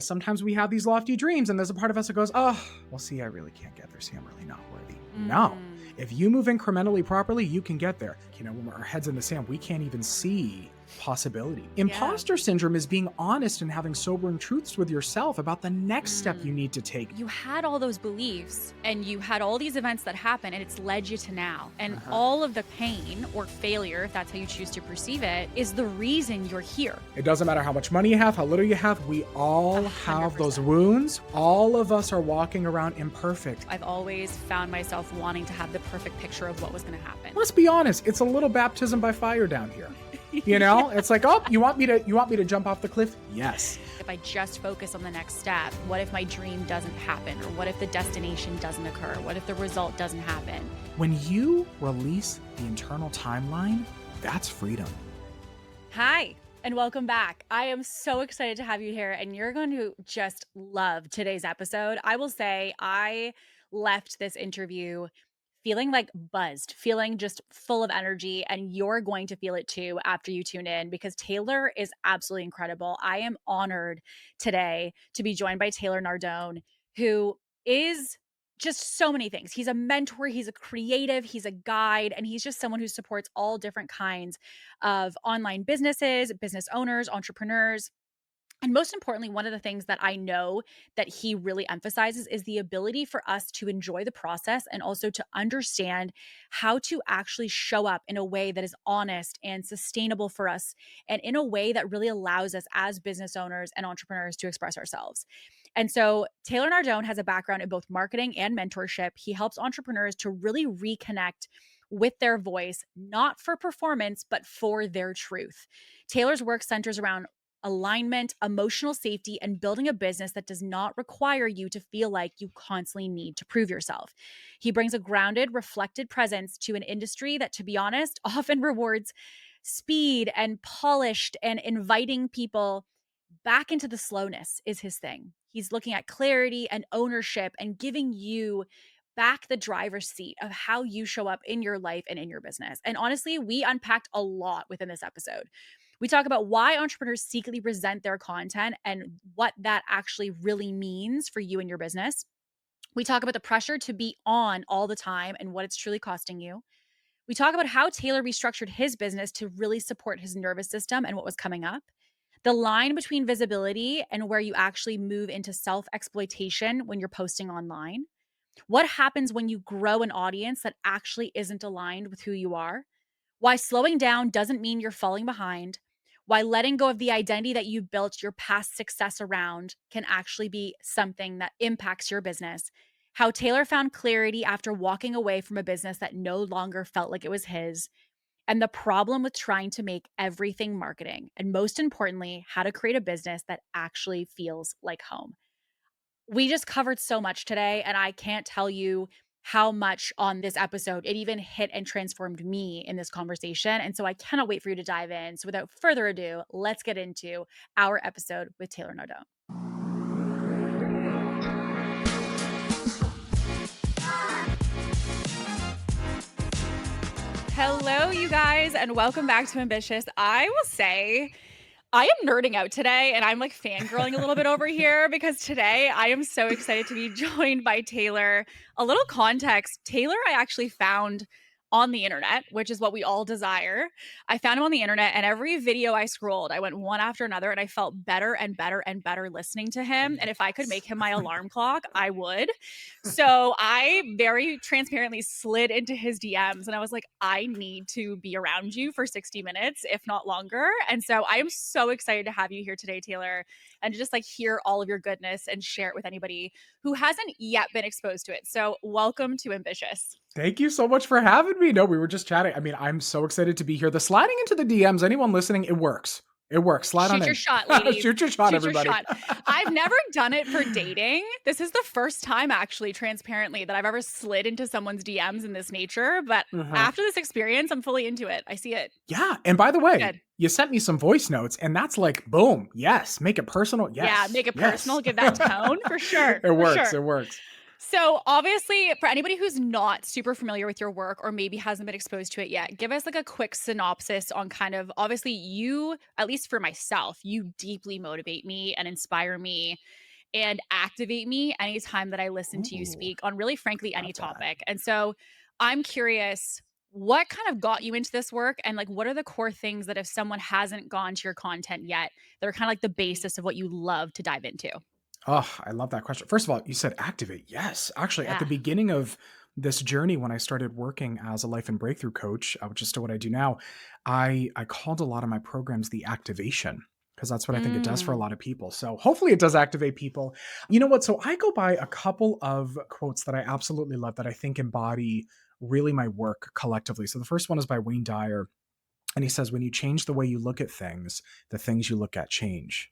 Sometimes we have these lofty dreams and there's a part of us that goes, oh, well, see, I really can't get there. See, I'm really not worthy. No. If you move incrementally properly, you can get there. When our head's in the sand, we can't even see possibility. Imposter syndrome is being honest and having sobering truths with yourself about the next step you need to take. You had all those beliefs and you had all these events that happen and it's led you to now. And all of the pain or failure, if that's how you choose to perceive it, is the reason you're here. It doesn't matter how much money you have, how little you have. We all 100%. have those wounds. All of us are walking around imperfect. I've always found myself wanting to have the perfect picture of what was going to happen. Let's be honest. It's a little baptism by fire down here. It's like, oh, you want me to jump off the cliff? Yes. If I just focus on the next step, what if my dream doesn't happen? Or what if the destination doesn't occur? What if the result doesn't happen? When you release the internal timeline, that's freedom. Hi, and welcome back. I am so excited to have you here, and you're going to just love today's episode. I will say I left this interview feeling like buzzed, feeling just full of energy, and you're going to feel it too after you tune in because Taylor is absolutely incredible. I am honored today to be joined by Taylor Nardone, who is just so many things. He's a mentor, he's a creative, he's a guide, and he's just someone who supports all different kinds of online businesses, business owners, entrepreneurs. And most importantly, one of the things that I know that he really emphasizes is the ability for us to enjoy the process and also to understand how to actually show up in a way that is honest and sustainable for us and in a way that really allows us as business owners and entrepreneurs to express ourselves. And so Taylor Nardone has a background in both marketing and mentorship. He helps entrepreneurs to really reconnect with their voice, not for performance, but for their truth. Taylor's work centers around alignment, emotional safety, and building a business that does not require you to feel like you constantly need to prove yourself. He brings a grounded, reflected presence to an industry that, to be honest, often rewards speed and polished, and inviting people back into the slowness is his thing. He's looking at clarity and ownership and giving you back the driver's seat of how you show up in your life and in your business. And honestly, we unpacked a lot within this episode. We talk about why entrepreneurs secretly resent their content and what that actually really means for you and your business. We talk about the pressure to be on all the time and what it's truly costing you. We talk about how Taylor restructured his business to really support his nervous system and what was coming up. The line between visibility and where you actually move into self-exploitation when you're posting online. What happens when you grow an audience that actually isn't aligned with who you are? Why slowing down doesn't mean you're falling behind. Why letting go of the identity that you built your past success around can actually be something that impacts your business. How Taylor found clarity after walking away from a business that no longer felt like it was his. And the problem with trying to make everything marketing. And most importantly, how to create a business that actually feels like home. We just covered so much today, and I can't tell you how much on this episode it even hit and transformed me in this conversation. And so I cannot wait for you to dive in. So without further ado, let's get into our episode with Taylor Nardone. Hello, you guys, and welcome back to Ambitious. I will say I am nerding out today, and I'm like fangirling a little bit over here because today I am so excited to be joined by Taylor. A little context, Taylor I actually found on the internet, which is what we all desire. I found him on the internet, and every video I scrolled, I went one after another, and I felt better and better and better listening to him. And if I could make him my alarm clock, I would. So I very transparently slid into his DMs, and I was like, I need to be around you for 60 minutes, if not longer. And so I am so excited to have you here today, Taylor, and to just like hear all of your goodness and share it with anybody who hasn't yet been exposed to it. So welcome to Ambitious. Thank you so much for having me. No, we were just chatting. I mean, I'm so excited to be here. The sliding into the DMs, anyone listening, it works. It works. Slide on in. Shoot your shot, ladies. Shoot your shot, everybody. I've never done it for dating. This is the first time, actually, transparently, that I've ever slid into someone's DMs in this nature. But after this experience, I'm fully into it. I see it. Yeah. And by the way, you sent me some voice notes, and that's like, boom. Yes. Make it personal. Yes. Yeah. Make it personal. Give that tone for sure. It works. It works. So, obviously, for anybody who's not super familiar with your work or maybe hasn't been exposed to it yet, give us like a quick synopsis on kind of obviously you, at least for myself, you deeply motivate me and inspire me and activate me anytime that I listen to you Ooh, speak on really, frankly, any love that. topic. And so, I'm curious, what kind of got you into this work? And like, what are the core things that if someone hasn't gone to your content yet, that are kind of like the basis of what you love to dive into? Oh, I love that question. First of all, you said activate. Yes. Actually, at the Yeah. beginning of this journey, when I started working as a life and breakthrough coach, which is still what I do now, I called a lot of my programs the activation because that's what I think it does for a Mm. lot of people. So hopefully it does activate people. You know what? So I go by a couple of quotes that I absolutely love that I think embody really my work collectively. So the first one is by Wayne Dyer. And he says, when you change the way you look at things, the things you look at change.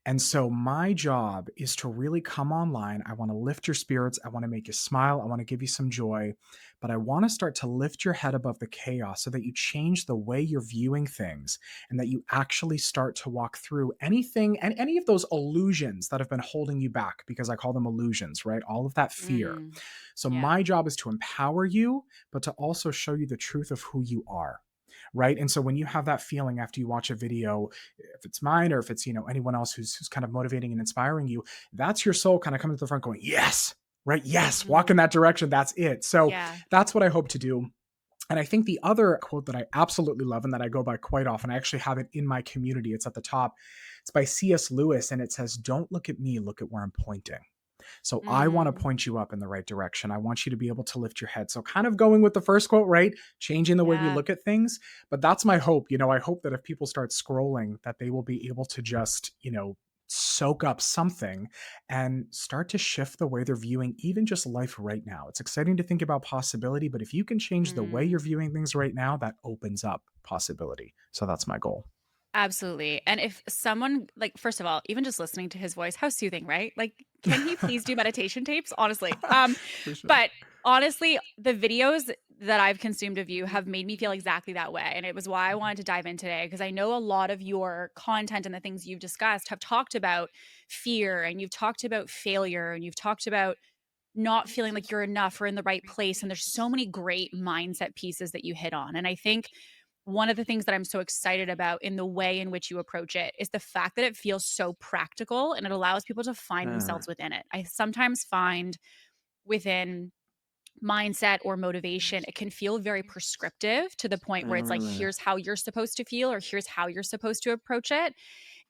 And so my job is to really come online. I want to lift your spirits. I want to make you smile. I want to give you some joy, but I want to start to lift your head above the chaos so that you change the way you're viewing things and that you actually start to walk through anything and any of those illusions that have been holding you back, because I call them illusions, right? All of that fear. Mm. So Yeah. my job is to empower you, but to also show you the truth of who you are. Right. And so when you have that feeling after you watch a video, if it's mine or if it's, anyone else who's kind of motivating and inspiring you, that's your soul kind of coming to the front going, yes, right. Yes. Walk in Mhm. that direction. That's it. So Yeah. that's what I hope to do. And I think the other quote that I absolutely love and that I go by quite often, I actually have it in my community. It's at the top. It's by C.S. Lewis and it says, don't look at me, look at where I'm pointing. So I want to Mm. point you up in the right direction. I want you to be able to lift your head. So kind of going with the first quote, right? Changing the way we Yeah. look at things. But that's my hope. I hope that if people start scrolling, that they will be able to just, soak up something and start to shift the way they're viewing even just life right now. It's exciting to think about possibility, but if you can change the way you're Mm. viewing things right now, that opens up possibility. So that's my goal. Absolutely. And if someone like, first of all, even just listening to his voice, how soothing, right? Like, can he please do meditation tapes? Honestly. For sure. But honestly, the videos that I've consumed of you have made me feel exactly that way. And it was why I wanted to dive in today, because I know a lot of your content and the things you've discussed have talked about fear and you've talked about failure and you've talked about not feeling like you're enough or in the right place. And there's so many great mindset pieces that you hit on. And I think one of the things that I'm so excited about in the way in which you approach it is the fact that it feels so practical and it allows people to find Uh, themselves within it. I sometimes find within mindset or motivation, it can feel very prescriptive to the point where it's like, really. here's how you're supposed to feel, or here's how you're supposed to approach it.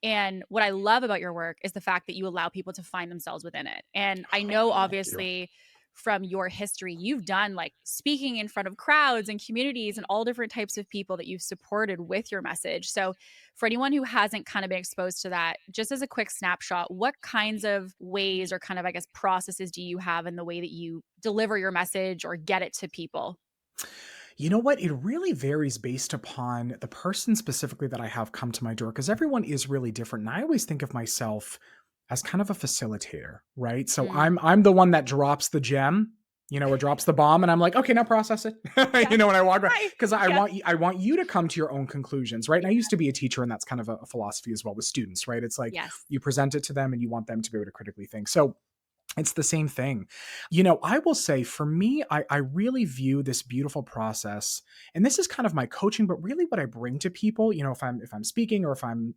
And what I love about your work is the fact that you allow people to find themselves within it. And I know, Thank you. obviously, from your history, you've done like speaking in front of crowds and communities and all different types of people that you've supported with your message. So, for anyone who hasn't kind of been exposed to that, just as a quick snapshot, what kinds of ways or kind of, I guess, processes do you have in the way that you deliver your message or get it to people? You know what? It really varies based upon the person specifically that I have come to my door because everyone is really different. And I always think of myself as kind of a facilitator, right? So I'm Mm. I'm the one that drops the gem, or drops the bomb, and I'm like, okay, now process it. Yeah. When I walk by, Right. because I Yeah. want you to come to your own conclusions, right? And I used to be a teacher, and that's kind of a philosophy as well with students, right? It's like Yes. you present it to them and you want them to be able to critically think. So it's the same thing. I will say for me, I really view this beautiful process, and this is kind of my coaching, but really what I bring to people, if I'm speaking or if I'm,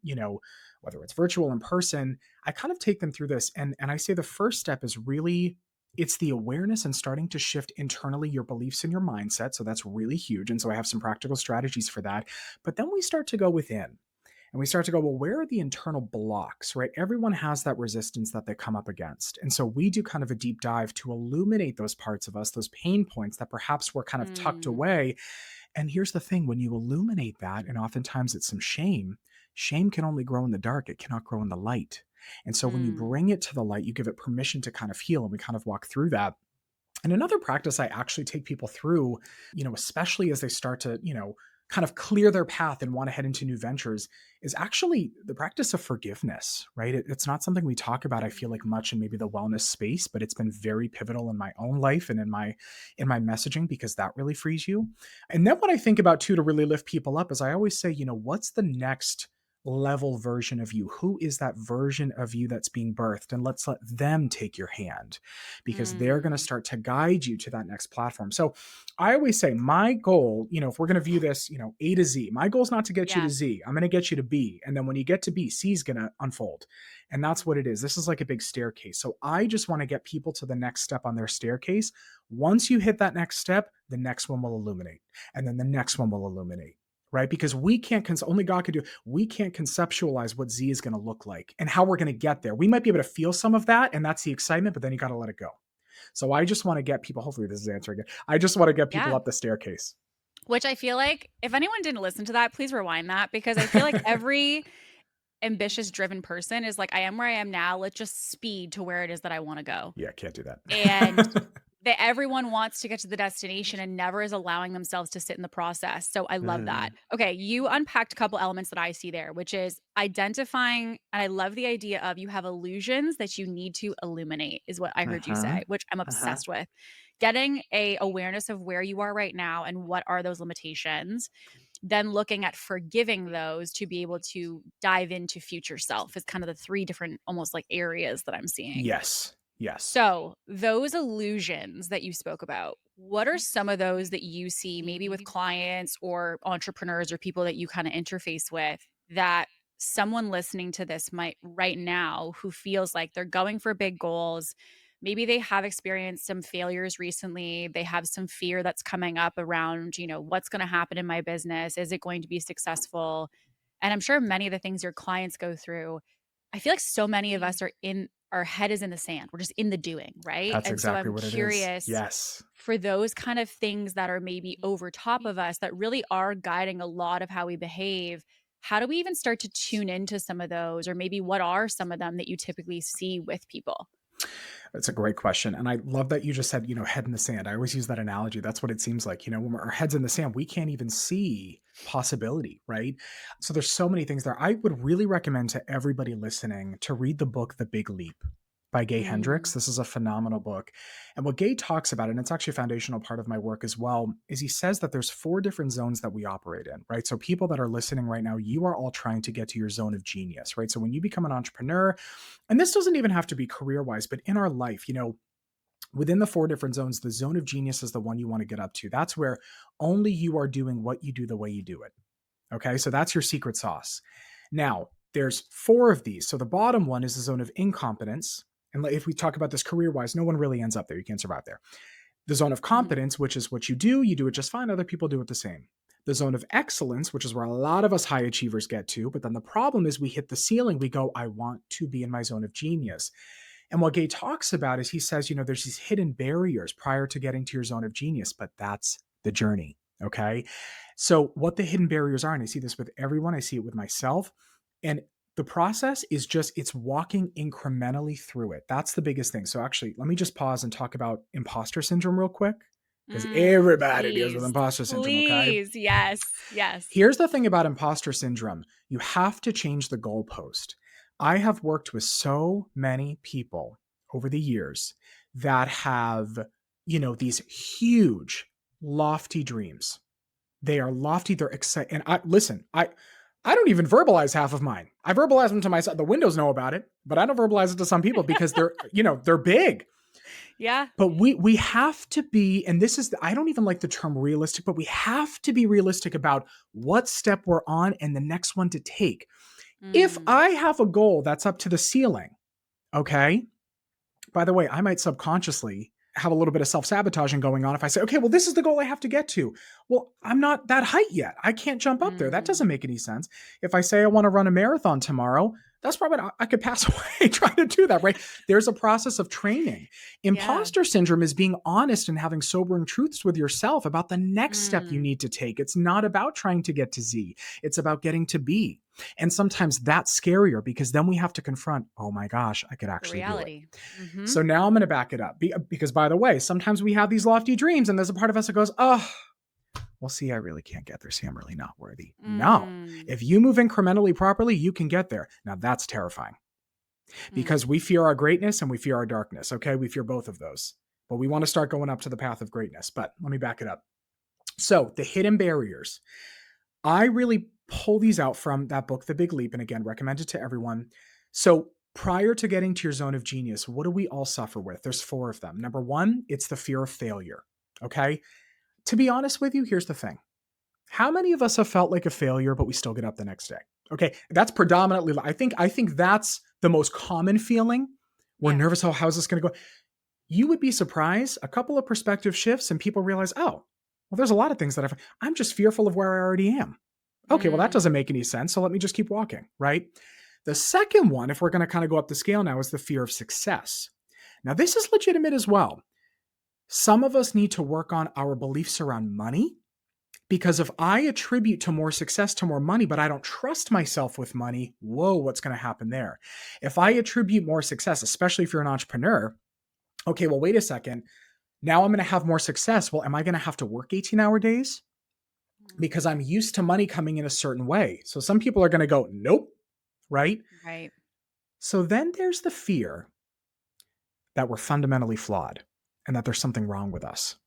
whether it's virtual in person, I kind of take them through this. And I say the first step is really it's the awareness and starting to shift internally your beliefs and your mindset. So that's really huge. And so I have some practical strategies for that. But then we start to go within. And we start to go, well, where are the internal blocks, right? Everyone has that resistance that they come up against. And so we do kind of a deep dive to illuminate those parts of us, those pain points that perhaps were kind of tucked Mm. away. And here's the thing, when you illuminate that, and oftentimes it's some shame, shame can only grow in the dark, it cannot grow in the light. And so when you Mm. bring it to the light, you give it permission to kind of heal. And we kind of walk through that. And another practice I actually take people through, especially as they start to, kind of clear their path and want to head into new ventures, is actually the practice of forgiveness, right? It's not something we talk about, I feel like, Mm. much in maybe the wellness space, but it's been very pivotal in my own life and in my messaging because that really frees you. And then what I think about too to really lift people up is I always say, what's the next level version of you? Who is that version of you that's being birthed? And let's let them take your hand, because they're going to Mm. start to guide you to that next platform. So I always say my goal, if we're going to view this, A to Z, my goal is not to get you to Yeah. Z. I'm going to get you to B. And then when you get to B, C is going to unfold. And that's what it is. This is like a big staircase. So I just want to get people to the next step on their staircase. Once you hit that next step, the next one will illuminate. And then the next one will illuminate. Right? Because we can't, only God can do, we can't conceptualize what Z is going to look like and how we're going to get there. We might be able to feel some of that, and that's the excitement, but then you got to let it go. So I just want to get people, hopefully this is answering it. I just want to get people Yeah. up the staircase. Which I feel like if anyone didn't listen to that, please rewind that, because I feel like every ambitious driven person is like, I am where I am now. Let's just speed to where it is that I want to go. Yeah, can't do And that. that everyone wants to get to the destination and never is allowing themselves to sit in the process. So I love that. Okay, you unpacked a couple elements that I see there, which is identifying, and I love the idea of you have illusions that you need to illuminate, is what I heard you say, which I'm obsessed with. Getting a awareness of where you are right now and what are those limitations, then looking at forgiving those to be able to dive into future self is kind of the three different almost like areas that I'm seeing. Yes. Yes. So those illusions that you spoke about, what are some of those that you see maybe with clients or entrepreneurs or people that you kind of interface with, that someone listening to this might right now who feels like they're going for big goals? Maybe they have experienced some failures recently. They have some fear that's coming up around, what's going to happen in my business? Is it going to be successful? And I'm sure many of the things your clients go through, I feel like so many of us are in, our head is in the sand. We're just in the doing, right? That's And so exactly I'm what it is. curious, Yes. for those kind of things that are maybe over top of us that really are guiding a lot of how we behave, how do we even start to tune into some of those? Or maybe what are some of them that you typically see with people? That's a great question. And I love that you just said, head in the sand. I always use that analogy. That's what it seems like. When our head's in the sand, we can't even see possibility, right? So there's so many things there. I would really recommend to everybody listening to read the book, The Big Leap by Gay Hendricks. Mm, This is a phenomenal book. And what Gay talks about, and it's actually a foundational part of my work as well, is he says that there's 4 different zones that we operate in, right? So people that are listening right now, you are all trying to get to your zone of genius, right? So when you become an entrepreneur, and this doesn't even have to be career wise, but in our life, within the 4 different zones, the zone of genius is the one you want to get up to. That's where only you are doing what you do the way you do it. Okay. So that's your secret sauce. Now, there's 4 of these. So the bottom one is the zone of incompetence. And if we talk about this career wise, no one really ends up there. You can't survive there. The zone of mhm. competence, which is what you do it just fine. Other people do it the same. The zone of excellence, which is where a lot of us high achievers get to. But then the problem is we hit the ceiling. We go, I want to be in my zone of genius. And what Gay talks about is he says, there's these hidden barriers prior to getting to your zone of genius, but that's the journey. Okay. So what the hidden barriers are, and I see this with everyone, I see it with myself. And the process is just, it's walking incrementally through it. That's the biggest thing. So actually, let me just pause and talk about imposter syndrome real quick, because everybody deals with Please, imposter syndrome. Okay. please. Yes, yes. Here's the thing about imposter syndrome. You have to change the goalpost. I have worked with so many people over the years that have, these huge, lofty dreams. They are lofty, they're exciting. And I don't even verbalize half of mine. I verbalize them to myself. The windows know about it, but I don't verbalize it to some people because they're big. Yeah. But we have to be, and this is, I don't even like the term realistic, but we have to be realistic about what step we're on and the next one to take. If Mm, I have a goal that's up to the ceiling, okay, by the way, I might subconsciously have a little bit of self-sabotaging going on if I say, okay, well, this is the goal I have to get to. Well, I'm not that height yet. I can't jump up there. That mm, doesn't make any sense. If I say I want to run a marathon tomorrow, that's probably not, I could pass away trying to do that, right? There's a process of training. yeah. Imposter syndrome is being honest and having sobering truths with yourself about the next step you Mm, need to take. It's not about trying to get to Z. It's about getting to B. And sometimes that's scarier because then we have to confront, oh my gosh, I could the actually do it. reality. Hmm. So now I'm going to back it up because, by the way, sometimes we have these lofty dreams and there's a part of us that goes, oh, well, see, I really can't get there. See, I'm really not worthy. No, Mm, if you move incrementally properly, you can get there. Now that's terrifying mm, because we fear our greatness and we fear our darkness. Okay. We fear both of those, but we want to start going up to the path of greatness. But let me back it up. So the hidden barriers, I really pull these out from that book, The Big Leap, and again, recommend it to everyone. So prior to getting to your zone of genius, what do we all suffer with? There's four of them. Number one, it's the fear of failure. Okay. To be honest with you, here's the thing. How many of us have felt like a failure, but we still get up the next day? Okay. That's predominantly, I think that's the most common feeling. We're Yeah. nervous. Oh, how's this going to go? You would be surprised. A couple of perspective shifts and people realize, oh, well, there's a lot of things that I'm just fearful of where I already am. Okay, well, that Mm, doesn't make any sense. So let me just keep walking, right? The second one, if we're going to kind of go up the scale now, is the fear of success. Now, this is legitimate as well. Some of us need to work on our beliefs around money because if I attribute to more success to more money, but I don't trust myself with money, whoa, what's going to happen there? If I attribute more success, especially if you're an entrepreneur, okay, well, wait a second. Now I'm going to have more success. Well, am I going to have to work 18-hour days? Because I'm used to money coming in a certain way. So some people are going to go, nope, right? right. So then there's the fear that we're fundamentally flawed and that there's something wrong with us.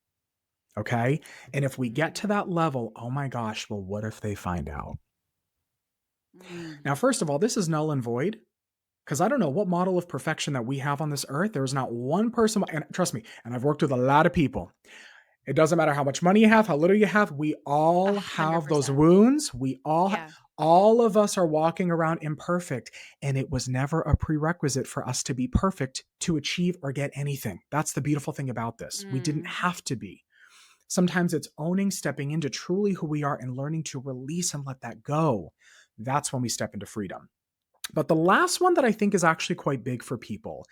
Okay. And if we get to that level, oh my gosh, well, what if they find out? Mm, Now, first of all, this is null and void because I don't know what model of perfection that we have on this earth. There is not one person, and trust me, and I've worked with a lot of people. It doesn't matter how much money you have, how little you have. We all have those 100%. wounds. Yeah. All of us are walking around imperfect. And it was never a prerequisite for us to be perfect to achieve or get anything. That's the beautiful thing about this. We didn't Mm, have to be. Sometimes it's owning, stepping into truly who we are and learning to release and let that go. That's when we step into freedom. But the last one that I think is actually quite big for people,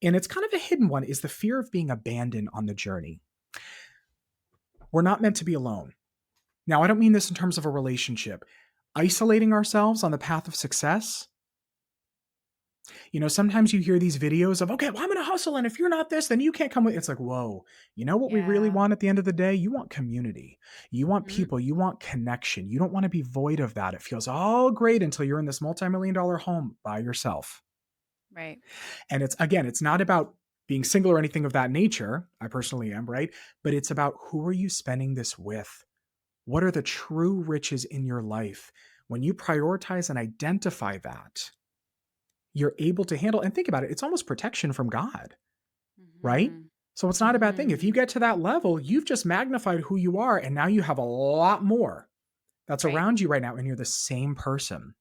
and it's kind of a hidden one, is the fear of being abandoned on the journey. We're not meant to be alone. Now, I don't mean this in terms of a relationship. Isolating ourselves on the path of success. Sometimes you hear these videos of, okay, well, I'm going to hustle. And if you're not this, then you can't come with. It's like, whoa, you know what we really yeah. want at the end of the day? You want community. You want Mhm, people. You want connection. You don't want to be void of that. It feels all great until you're in this multi-million-dollar home by yourself. right. And it's not about being single or anything of that nature. I personally am, right? But it's about who are you spending this with? What are the true riches in your life? When you prioritize and identify that, you're able to handle and think about it. It's almost protection from God, right? Mhm, So it's not a bad thing. If you mhm, get to that level, you've just magnified who you are. And now you have a lot more that's right. around you right now. And you're the same person.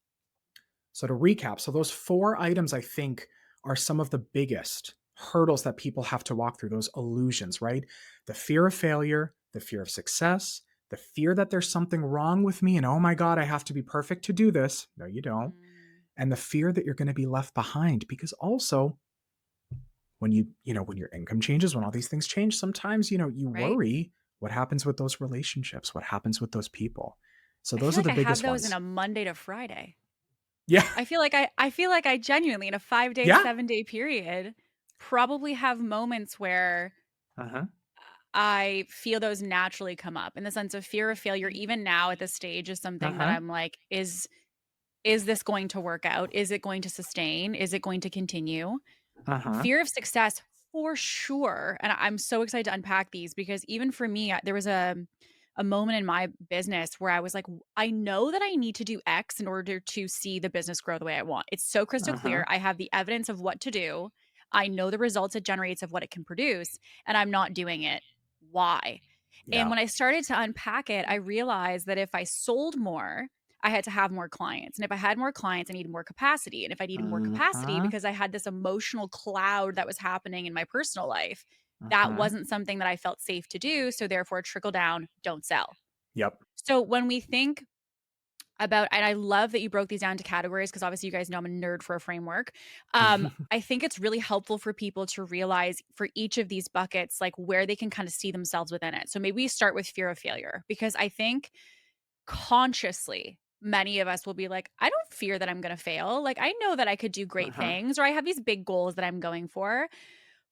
So to recap, so those four items I think are some of the biggest hurdles that people have to walk through, those illusions, right? The fear of failure, the fear of success, the fear that there's something wrong with me and oh my God, I have to be perfect to do this. No, you don't. Mm, And the fear that you're going to be left behind because also when your income changes, when all these things change, sometimes, you right. worry what happens with those relationships, what happens with those people. So I those feel are like the I have biggest those in ones. a Monday to Friday. Yeah. I feel like I genuinely in a 5-day, Yeah. 7-day period probably have moments where Uh-huh. I feel those naturally come up in the sense of fear of failure even now at this stage is something that Uh-huh. I'm like, is this going to work out? Is it going to sustain? Is it going to continue? Uh-huh. Fear of success for sure. And I'm so excited to unpack these because even for me, there was a moment in my business where I was like, I know that I need to do X in order to see the business grow the way I want. It's so crystal Uh-huh. clear. I have the evidence of what to do. I know the results it generates of what it can produce, and I'm not doing it. Why? And Yeah. when I started to unpack it, I realized that if I sold more, I had to have more clients. And if I had more clients, I needed more capacity. And if I needed more capacity Uh-huh. because I had this emotional cloud that was happening in my personal life, that Uh-huh. wasn't something that I felt safe to do. So therefore, trickle down, don't sell. Yep. So when we think about, and I love that you broke these down to categories because obviously you guys know I'm a nerd for a framework. I think it's really helpful for people to realize for each of these buckets, like where they can kind of see themselves within it. So maybe we start with fear of failure because I think consciously many of us will be like, I don't fear that I'm going to fail. Like, I know that I could do great Uh-huh. things, or I have these big goals that I'm going for.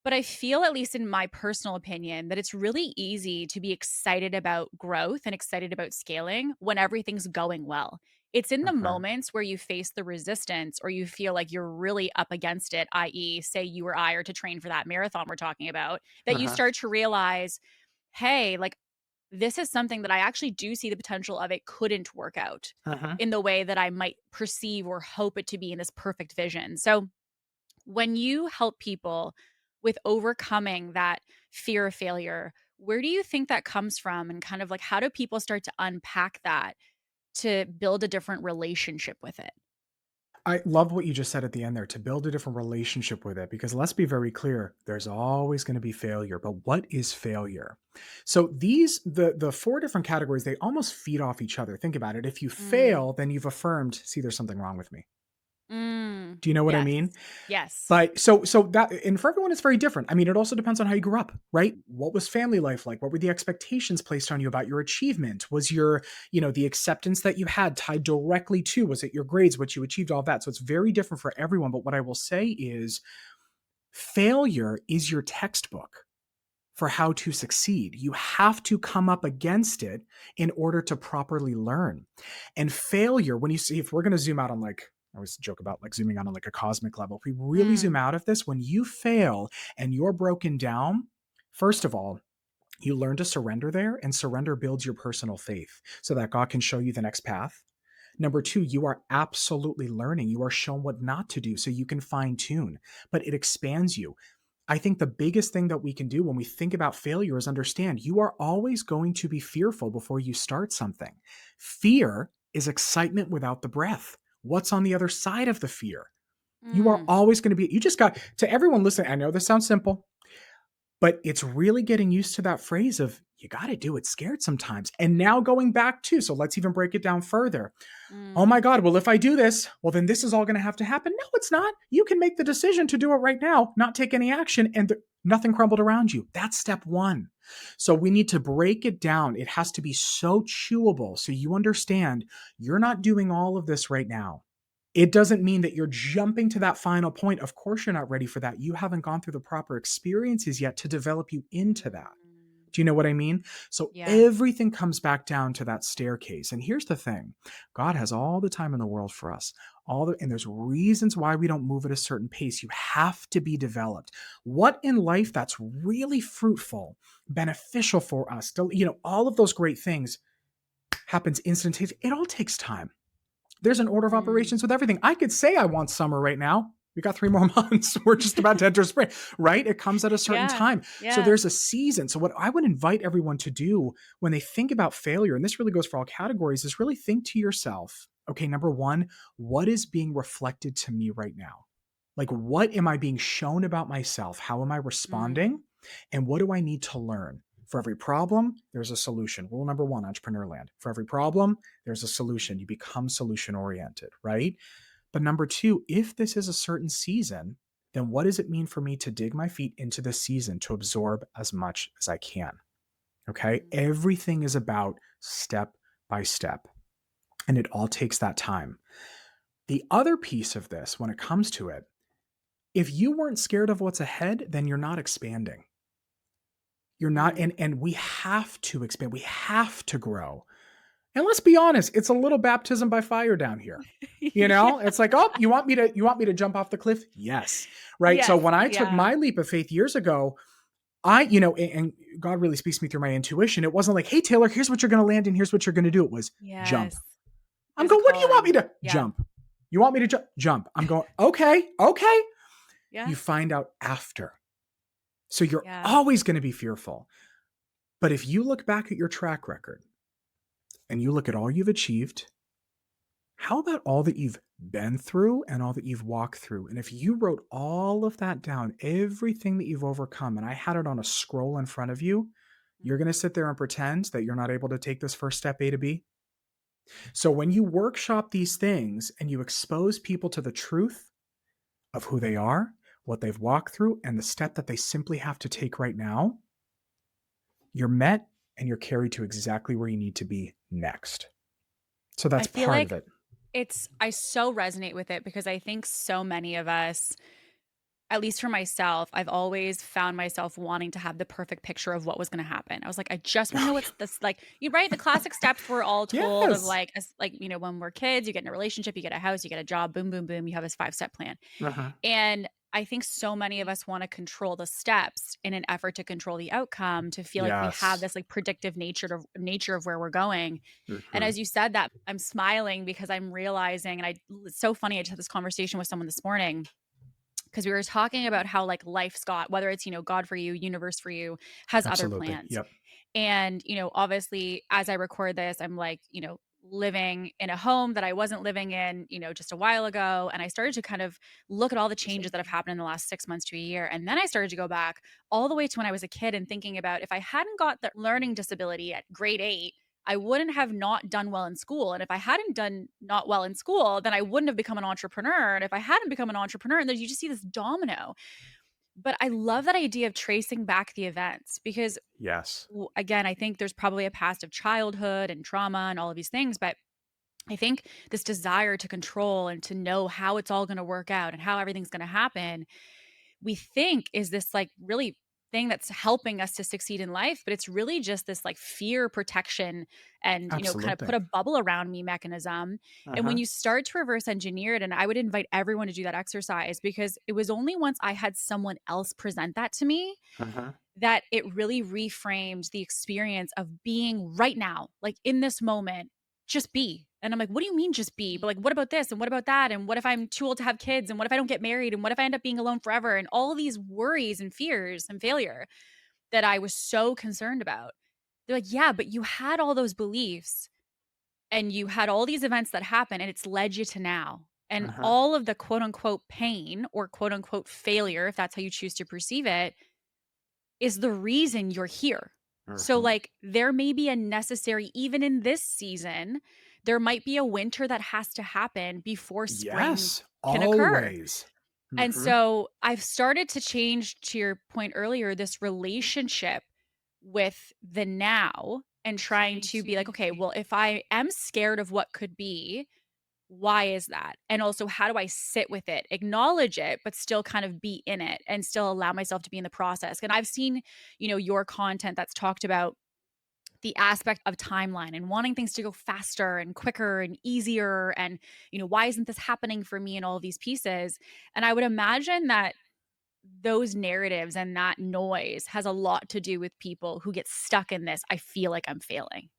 But I feel, at least in my personal opinion, that it's really easy to be excited about growth and excited about scaling when everything's going well. It's in the Uh-huh. moments where you face the resistance or you feel like you're really up against it, i.e., say you or I are to train for that marathon we're talking about, that you Uh-huh. start to realize, hey, like this is something that I actually do see the potential of it couldn't work out Uh-huh. in the way that I might perceive or hope it to be in this perfect vision. So when you help people with overcoming that fear of failure, where do you think that comes from? And kind of like, how do people start to unpack that to build a different relationship with it? I love what you just said at the end there, to build a different relationship with it, because let's be very clear, there's always going to be failure. But what is failure? So the four different categories, they almost feed off each other. Think about it. If you Mm, fail, then you've affirmed, see, there's something wrong with me. mm, Do you know what I yes. mean? Yes. But so that, and for everyone it's very different. I mean, it also depends on how you grew up, right? What was family life like? What were the expectations placed on you about your achievement? Was the acceptance that you had tied directly to, was it your grades, what you achieved, all that? So it's very different for everyone. But what I will say is failure is your textbook for how to succeed. You have to come up against it in order to properly learn. And failure, when you see, if we're going to zoom out on like, I always joke about like zooming out on like a cosmic level. If we really zoom Mm, out of this, when you fail and you're broken down, first of all, you learn to surrender there, and surrender builds your personal faith so that God can show you the next path. Number two, you are absolutely learning. You are shown what not to do so you can fine tune, but it expands you. I think the biggest thing that we can do when we think about failure is understand you are always going to be fearful before you start something. Fear is excitement without the breath. What's on the other side of the fear? You are mm, always going to be, you just got to everyone listening. I know this sounds simple, but it's really getting used to that phrase of you got to do it scared sometimes. And now going back to, so let's even break it down further. Oh my mm, God, well, if I do this, well, then this is all going to have to happen. No, it's not. You can make the decision to do it right now, not take any action, and nothing crumbled around you. That's step one. So we need to break it down. It has to be so chewable so you understand you're not doing all of this right now. It doesn't mean that you're jumping to that final point. Of course, you're not ready for that. You haven't gone through the proper experiences yet to develop you into that. mm. Do you know what I mean? So Yeah. everything comes back down to that staircase. And here's the thing. God has all the time in the world for us. And there's reasons why we don't move at a certain pace. You have to be developed. What in life that's really fruitful, beneficial for us, all of those great things happens instantaneously. It all takes time. There's an order of Mm. operations with everything. I could say I want summer right now. We got 3 more months. We're just about to enter spring, right? It comes at a certain Yeah. time. So Yeah. there's a season. So what I would invite everyone to do when they think about failure, and this really goes for all categories, is really think to yourself, okay, number one, what is being reflected to me right now? Like, what am I being shown about myself? How am I Mm, responding? And what do I need to learn? For every problem, there's a solution. Rule number one, entrepreneur land. For every problem, there's a solution. You become solution oriented, right? But number two, if this is a certain season, then what does it mean for me to dig my feet into this season to absorb as much as I can? Okay. mm. Everything is about step by step, and it all takes that time. The other piece of this, when it comes to it, if you weren't scared of what's ahead, then you're not expanding. You're not, Mm. and we have to expand. We have to grow. And let's be honest, it's a little baptism by fire down here. Yeah. It's like, oh, you want me to jump off the cliff? Yes. Right. So Yes. when I took Yeah. my leap of faith years ago, and God really speaks to me through my intuition. It wasn't like, hey, Taylor, here's what you're going to land and here's what you're going to do. It was jump. Yes. It I'm was a going, what do you want me calling. to Yeah. jump? You want me to jump? Jump. I'm going, okay, okay. Yeah. You find out after. So you're Yeah. always going to be fearful. But if you look back at your track record and you look at all you've achieved, how about all that you've been through and all that you've walked through? And if you wrote all of that down, everything that you've overcome, and I had it on a scroll in front of you, you're going to sit there and pretend that you're not able to take this first step A to B. So when you workshop these things and you expose people to the truth of who they are, what they've walked through, and the step that they simply have to take right now, you're met and you're carried to exactly where you need to be next. So I that's feel part of like it. I so resonate with it because I think so many of us, at least for myself, I've always found myself wanting to have the perfect picture of what was going to happen. I was like, I just want to know Oh, what's this like. You right, the classic steps we're all yeah. told of Yes. like, as like when we're kids, you get in a relationship, you get a house, you get a job, boom, boom, boom, you have this 5-step plan. Uh-huh. And I think so many of us want to control the steps in an effort to control the outcome, to feel like we have Yes. this like predictive nature of where we're going. And Hmm. as you said that, I'm smiling because I'm realizing, and it's so funny. I just had this conversation with someone this morning because we were talking about how like life's got, whether it's, God for you, universe for you, has other Absolutely. plans. Yep. And, obviously as I record this, I'm like, living in a home that I wasn't living in, just a while ago. And I started to kind of look at all the changes that have happened in the last 6 months to a year. And then I started to go back all the way to when I was a kid and thinking about if I hadn't got the learning disability at grade 8, I wouldn't have not done well in school. And if I hadn't done not well in school, then I wouldn't have become an entrepreneur. And if I hadn't become an entrepreneur, and then you just see this domino. But I love that idea of tracing back the events because, Yes. again, I think there's probably a past of childhood and trauma and all of these things. But I think this desire to control and to know how it's all going to work out and how everything's going to happen, we think is this like really thing that's helping us to succeed in life, but it's really just this like fear protection and, kind of put Absolutely. a bubble around me mechanism. And when Uh-huh. you start to reverse engineer it, and I would invite everyone to do that exercise because it was only once I had someone else present that to me Uh-huh. that it really reframed the experience of being right now, like in this moment, just be. And I'm like, what do you mean just be? But like, what about this? And what about that? And what if I'm too old to have kids? And what if I don't get married? And what if I end up being alone forever? And all these worries and fears and failure that I was so concerned about. They're like, yeah, but you had all those beliefs and you had all these events that happen and it's led you to now. And Uh-huh. all of the quote unquote pain or quote unquote failure, if that's how you choose to perceive it, is the reason you're here. So, Uh-huh. like, there may be a necessary, even in this season, there might be a winter that has to happen before spring Yes. can occur. Always. And Hmm. so I've started to change, to your point earlier, this relationship with the now and trying to be like, okay, well, if I am scared of what could be, why is that? And also, how do I sit with it, acknowledge it, but still kind of be in it and still allow myself to be in the process? And I've seen, your content that's talked about the aspect of timeline and wanting things to go faster and quicker and easier. And, why isn't this happening for me and all of these pieces? And I would imagine that those narratives and that noise has a lot to do with people who get stuck in this. I feel like I'm failing.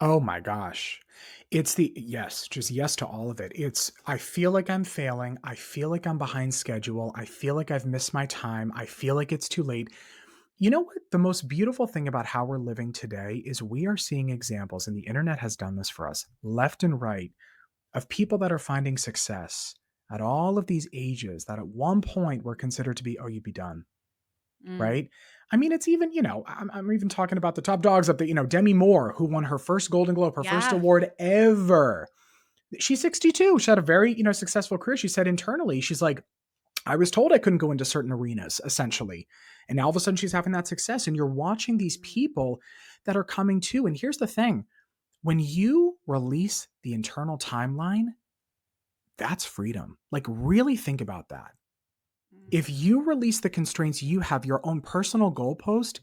Oh my gosh. It's the yes, just yes to all of it. It's I feel like I'm failing. I feel like I'm behind schedule. I feel like I've missed my time. I feel like it's too late. You know what? The most beautiful thing about how we're living today is we are seeing examples, and the internet has done this for us left and right, of people that are finding success at all of these ages that at one point were considered to be, oh, you'd be done, Mm. right? I mean, it's even, I'm even talking about the top dogs up there, Demi Moore, who won her first Golden Globe, her first Yeah. award ever. She's 62. She had a very, successful career. She said internally, she's like, I was told I couldn't go into certain arenas, essentially. And now all of a sudden she's having that success. And you're watching these people that are coming to. And here's the thing, when you release the internal timeline, that's freedom. Like, really think about that. If Mm. you release the constraints, you have your own personal goalpost,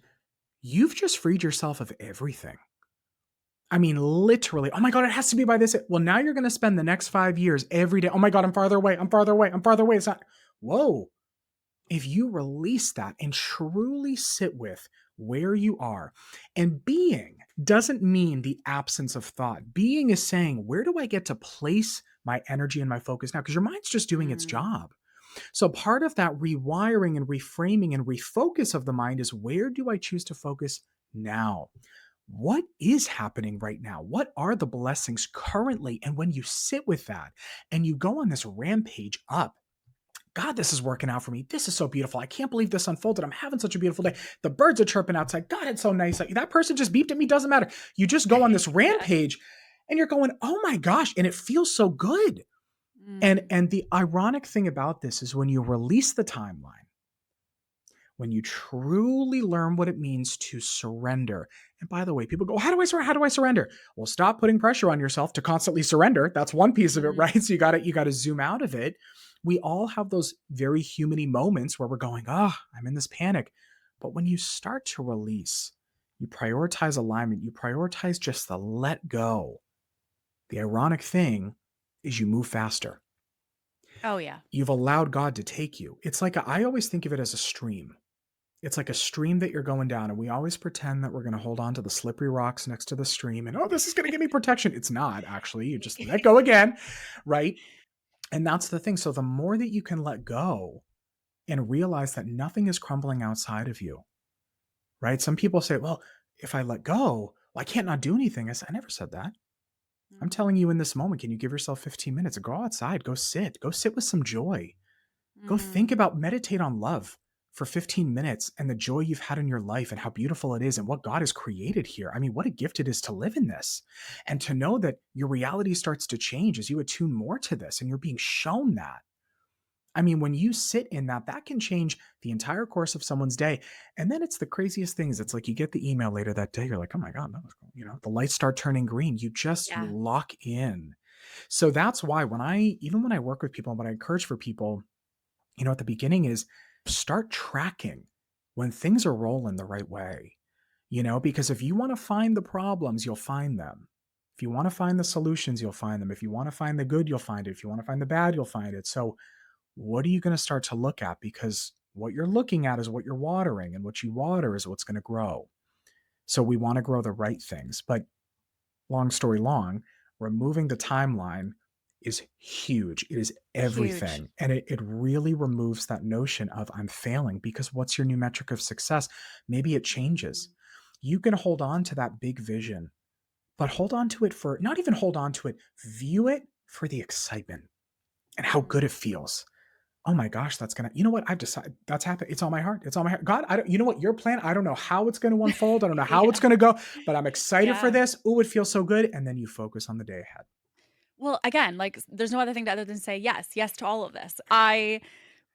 you've just freed yourself of everything. I mean, literally. Oh my God, it has to be by this. Well, now you're going to spend the next 5 years every day. Oh my God, I'm farther away. I'm farther away. I'm farther away. It's not. Whoa. If you release that and truly sit with where you are, and being doesn't mean the absence of thought. Being is saying, where do I get to place my energy and my focus now? Because your mind's just doing its Mm. job. So part of that rewiring and reframing and refocus of the mind is, where do I choose to focus now? What is happening right now? What are the blessings currently? And when you sit with that and you go on this rampage up, God, this is working out for me. This is so beautiful. I can't believe this unfolded. I'm having such a beautiful day. The birds are chirping outside. God, it's so nice. Like, that person just beeped at me. Doesn't matter. You just go on this Yeah. rampage and you're going, oh my gosh. And it feels so good. And Mm. and the ironic thing about this is when you release the timeline, when you truly learn what it means to surrender. And by the way, people go, how do I surrender? How do I surrender? Well, stop putting pressure on yourself to constantly surrender. That's one piece of it, Mm. right? So you got to zoom out of it. We all have those very humany moments where we're going, oh, I'm in this panic. But when you start to release, you prioritize alignment, you prioritize just the let go. The ironic thing is you move faster. Oh, yeah. You've allowed God to take you. It's like I always think of it as a stream. It's like a stream that you're going down, and we always pretend that we're going to hold on to the slippery rocks next to the stream and, oh, this is going to give me protection. It's not actually. You just let go again, right? And that's the thing. So the more that you can let go and realize that nothing is crumbling outside of you, right? Some people say, well, if I let go, well, I can't not do anything. I never said that. I'm telling you in this moment, can you give yourself 15 minutes? Go outside, go sit with some joy. Go think Mm, about, meditate on love for 15 minutes and the joy you've had in your life and how beautiful it is and what God has created here. I mean, what a gift it is to live in this and to know that your reality starts to change as you attune more to this and you're being shown that. I mean, when you sit in that, that can change the entire course of someone's day. And then it's the craziest things. It's like you get the email later that day. You're like, oh my God, that was cool. The lights start turning green. You just yeah. lock in. So that's why even when I work with people and what I encourage for people, at the beginning is start tracking when things are rolling the right way, because if you want to find the problems, you'll find them. If you want to find the solutions, you'll find them. If you want to find the good, you'll find it. If you want to find the bad, you'll find it. So, what are you going to start to look at? Because what you're looking at is what you're watering, and what you water is what's going to grow. So, we want to grow the right things. But long story long, removing the timeline is huge. It is Huge. everything. And it really removes that notion of I'm failing, because what's your new metric of success? Maybe it changes. Mm, You can hold on to that big vision, but hold on to it for not even hold on to it, view it for the excitement and how good it mm. feels. Oh my gosh, that's gonna, what I've decided that's happened. It's on my heart. It's on my heart. God, I don't, what your plan, I don't know how it's going to unfold. I don't know how it's Yeah. going to go, but I'm excited for Yeah. this. Oh, it feels so good. And then you focus on the day ahead. Well, again, like, there's no other thing other than say yes, yes to all of this.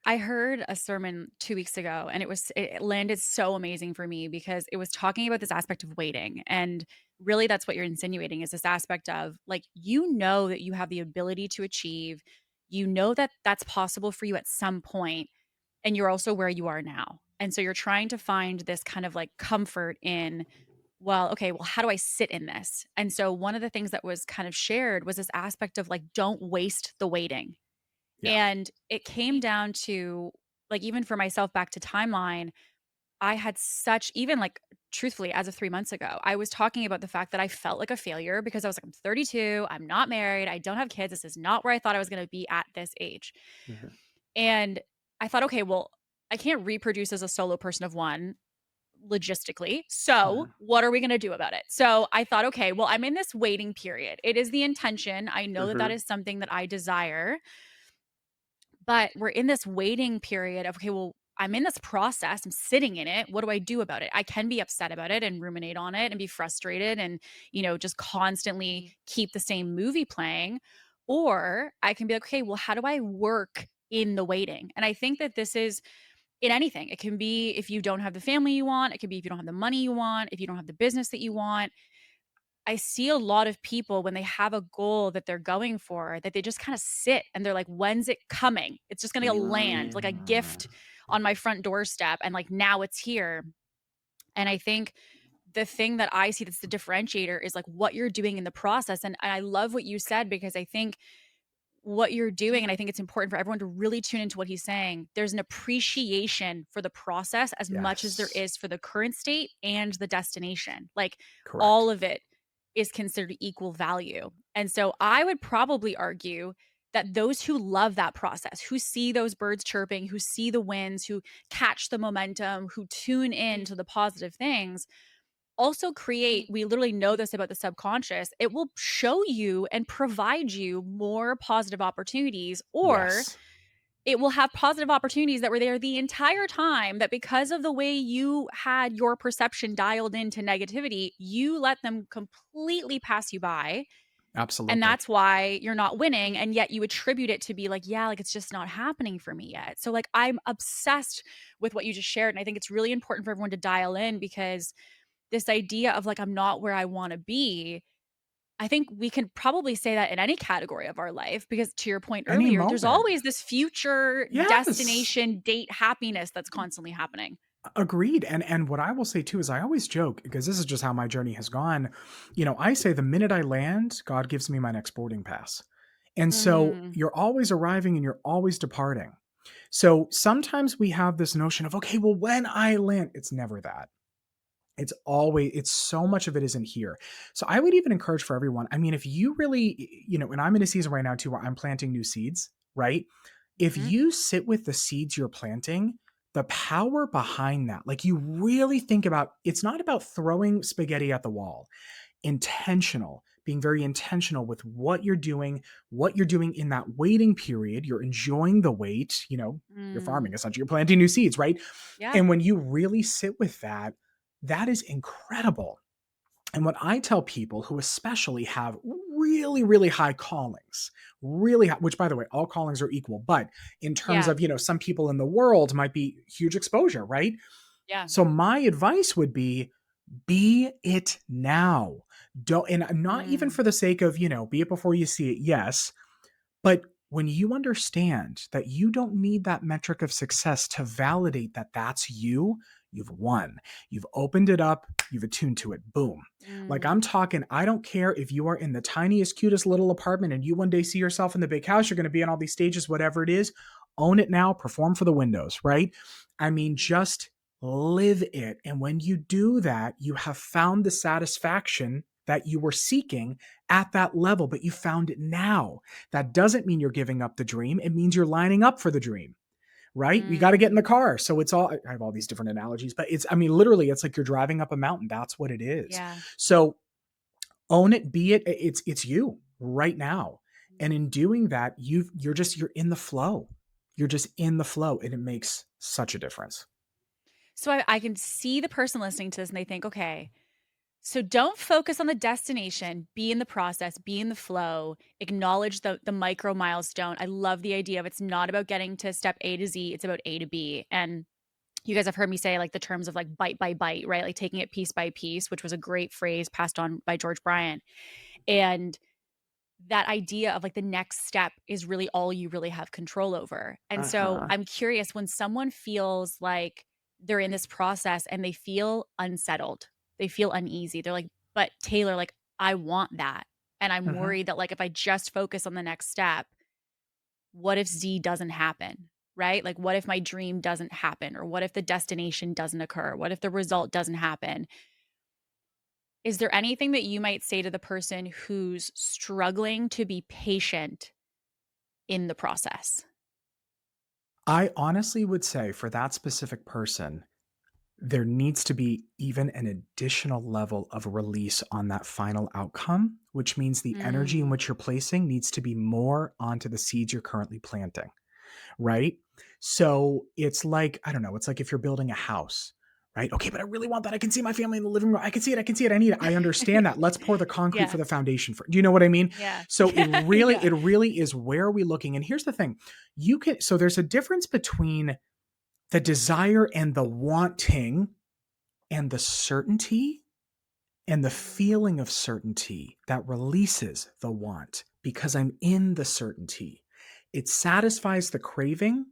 I heard a sermon 2 weeks ago, and it landed so amazing for me because it was talking about this aspect of waiting, and really that's what you're insinuating is this aspect of, like, that you have the ability to achieve, that that's possible for you at some point, and you're also where you are now. And so you're trying to find this kind of, like, comfort in, well, okay, well, how do I sit in this? And so one of the things that was kind of shared was this aspect of, like, don't waste the waiting. Yeah. And it came down to, like, even for myself back to timeline, I had such even, like, truthfully, as of 3 months ago, I was talking about the fact that I felt like a failure because I was like, "I'm 32, I'm not married, I don't have kids, this is not where I thought I was gonna be at this age." Mhm. And I thought, "Okay, well, I can't reproduce as a solo person of one logistically. So, Mhm. what are we going to do about it?" So, I thought, okay, well, I'm in this waiting period. It is the intention. I know that that Mhm. is something that I desire, but we're in this waiting period of, okay, well, I'm in this process. I'm sitting in it. What do I do about it? I can be upset about it and ruminate on it and be frustrated and, just constantly keep the same movie playing. Or I can be like, okay, well, how do I work in the waiting? And I think that this is in anything. It can be if you don't have the family you want, it could be if you don't have the money you want, if you don't have the business that you want. I see a lot of people when they have a goal that they're going for, that they just kind of sit and they're like, when's it coming? It's just going to land like a Mm. gift on my front doorstep. And like now it's here. And I think the thing that I see that's the differentiator is like what you're doing in the process. And I love what you said because I think what you're doing, and I think it's important for everyone to really tune into what he's saying. There's an appreciation for the process as much as there Yes. is for the current state and the destination. Like all Correct. of it is considered equal value. And so I would probably argue that those who love that process, who see those birds chirping, who see the winds, who catch the momentum, who tune in to the positive things, also create we literally know this about the subconscious, it will show you and provide you more positive opportunities, or Yes. it will have positive opportunities that were there the entire time that because of the way you had your perception dialed into negativity, you let them completely pass you by. And Absolutely. that's why you're not winning. And yet you attribute it to be like, yeah, like it's just not happening for me yet. So, like, I'm obsessed with what you just shared. And I think it's really important for everyone to dial in because this idea of like, I'm not where I want to be, I think we can probably say that in any category of our life because to your point Any earlier, there's moment. always this future Yes. destination date happiness that's constantly happening. Agreed. And what I will say too is I always joke because this is just how my journey has gone. I say the minute I land, God gives me my next boarding pass. And so Mm, you're always arriving and you're always departing. So sometimes we have this notion of, okay, well, when I land, it's never that. It's so much of it isn't here. So I would even encourage for everyone. I mean, if you really, and I'm in a season right now too where I'm planting new seeds, right? If mhm, you sit with the seeds you're planting, the power behind that, like you really think about, it's not about throwing spaghetti at the wall. Intentional, being very intentional with what you're doing in that waiting period. You're enjoying the wait, you're farming, mm. essentially, you're planting new seeds, right? Yeah. And when you really sit with that, that is incredible. And what I tell people who especially have really, really high callings, really high, which by the way, all callings are equal, but in terms Yeah. of, some people in the world might be huge exposure, right? Yeah. So my advice would be it now. Don't, and not even Mm, for the sake of, be it before you see it. Yes. But when you understand that you don't need that metric of success to validate that that's you, you've won. You've opened it up, you've attuned to it. Boom. Like mm. I'm talking, I don't care if you are in the tiniest, cutest little apartment and you one day see yourself in the big house, you're going to be on all these stages, whatever it is, own it now, perform for the windows, right? I mean, Mm. just live it. And when you do that, you have found the satisfaction that you were seeking at that level, but you found it now. That doesn't mean you're giving up the dream. It means you're lining up for the dream, right? You got to get in Mm. the car. So it's all, I have all these different analogies, but literally, it's like you're driving up a mountain. That's what it is. Yeah. So own it, be it, it's you right now. And in doing that, you're in the flow. You're just in the flow and it makes such a difference. So I can see the person listening to this and they think, okay, so don't focus on the destination, be in the process, be in the flow, acknowledge the micro milestone. I love the idea of it's not about getting to step A to Z, it's about A to B. And you guys have heard me say like the terms of like bite by bite, right? Like taking it piece by piece, which was a great phrase passed on by George Bryant. And that idea of like the next step is really all you really have control over. And so Uh-huh. I'm curious when someone feels like they're in this process and they feel unsettled, they feel uneasy. They're like, but Taylor, like, I want that. And I'm Mhm. worried that like if I just focus on the next step, what if Z doesn't happen? Right? Like, what if my dream doesn't happen? Or what if the destination doesn't occur? What if the result doesn't happen? Is there anything that you might say to the person who's struggling to be patient in the process? I honestly would say for that specific person, there needs to be even an additional level of release on that final outcome, which means the energy in Mm, which you're placing needs to be more onto the seeds you're currently planting, right? So it's like, I don't know, it's like if you're building a house, right? Okay, but I really want that. I can see my family in the living room. I can see it. I can see it. I need it. I understand that. Let's pour the concrete for yeah, the foundation for. Do you know what I mean? yeah, So it yeah, really, yeah. it really is where are we looking? And here's the thing. So there's a difference between the desire and the wanting and the certainty and the Mm, feeling of certainty that releases the want because I'm in the certainty. It satisfies the craving.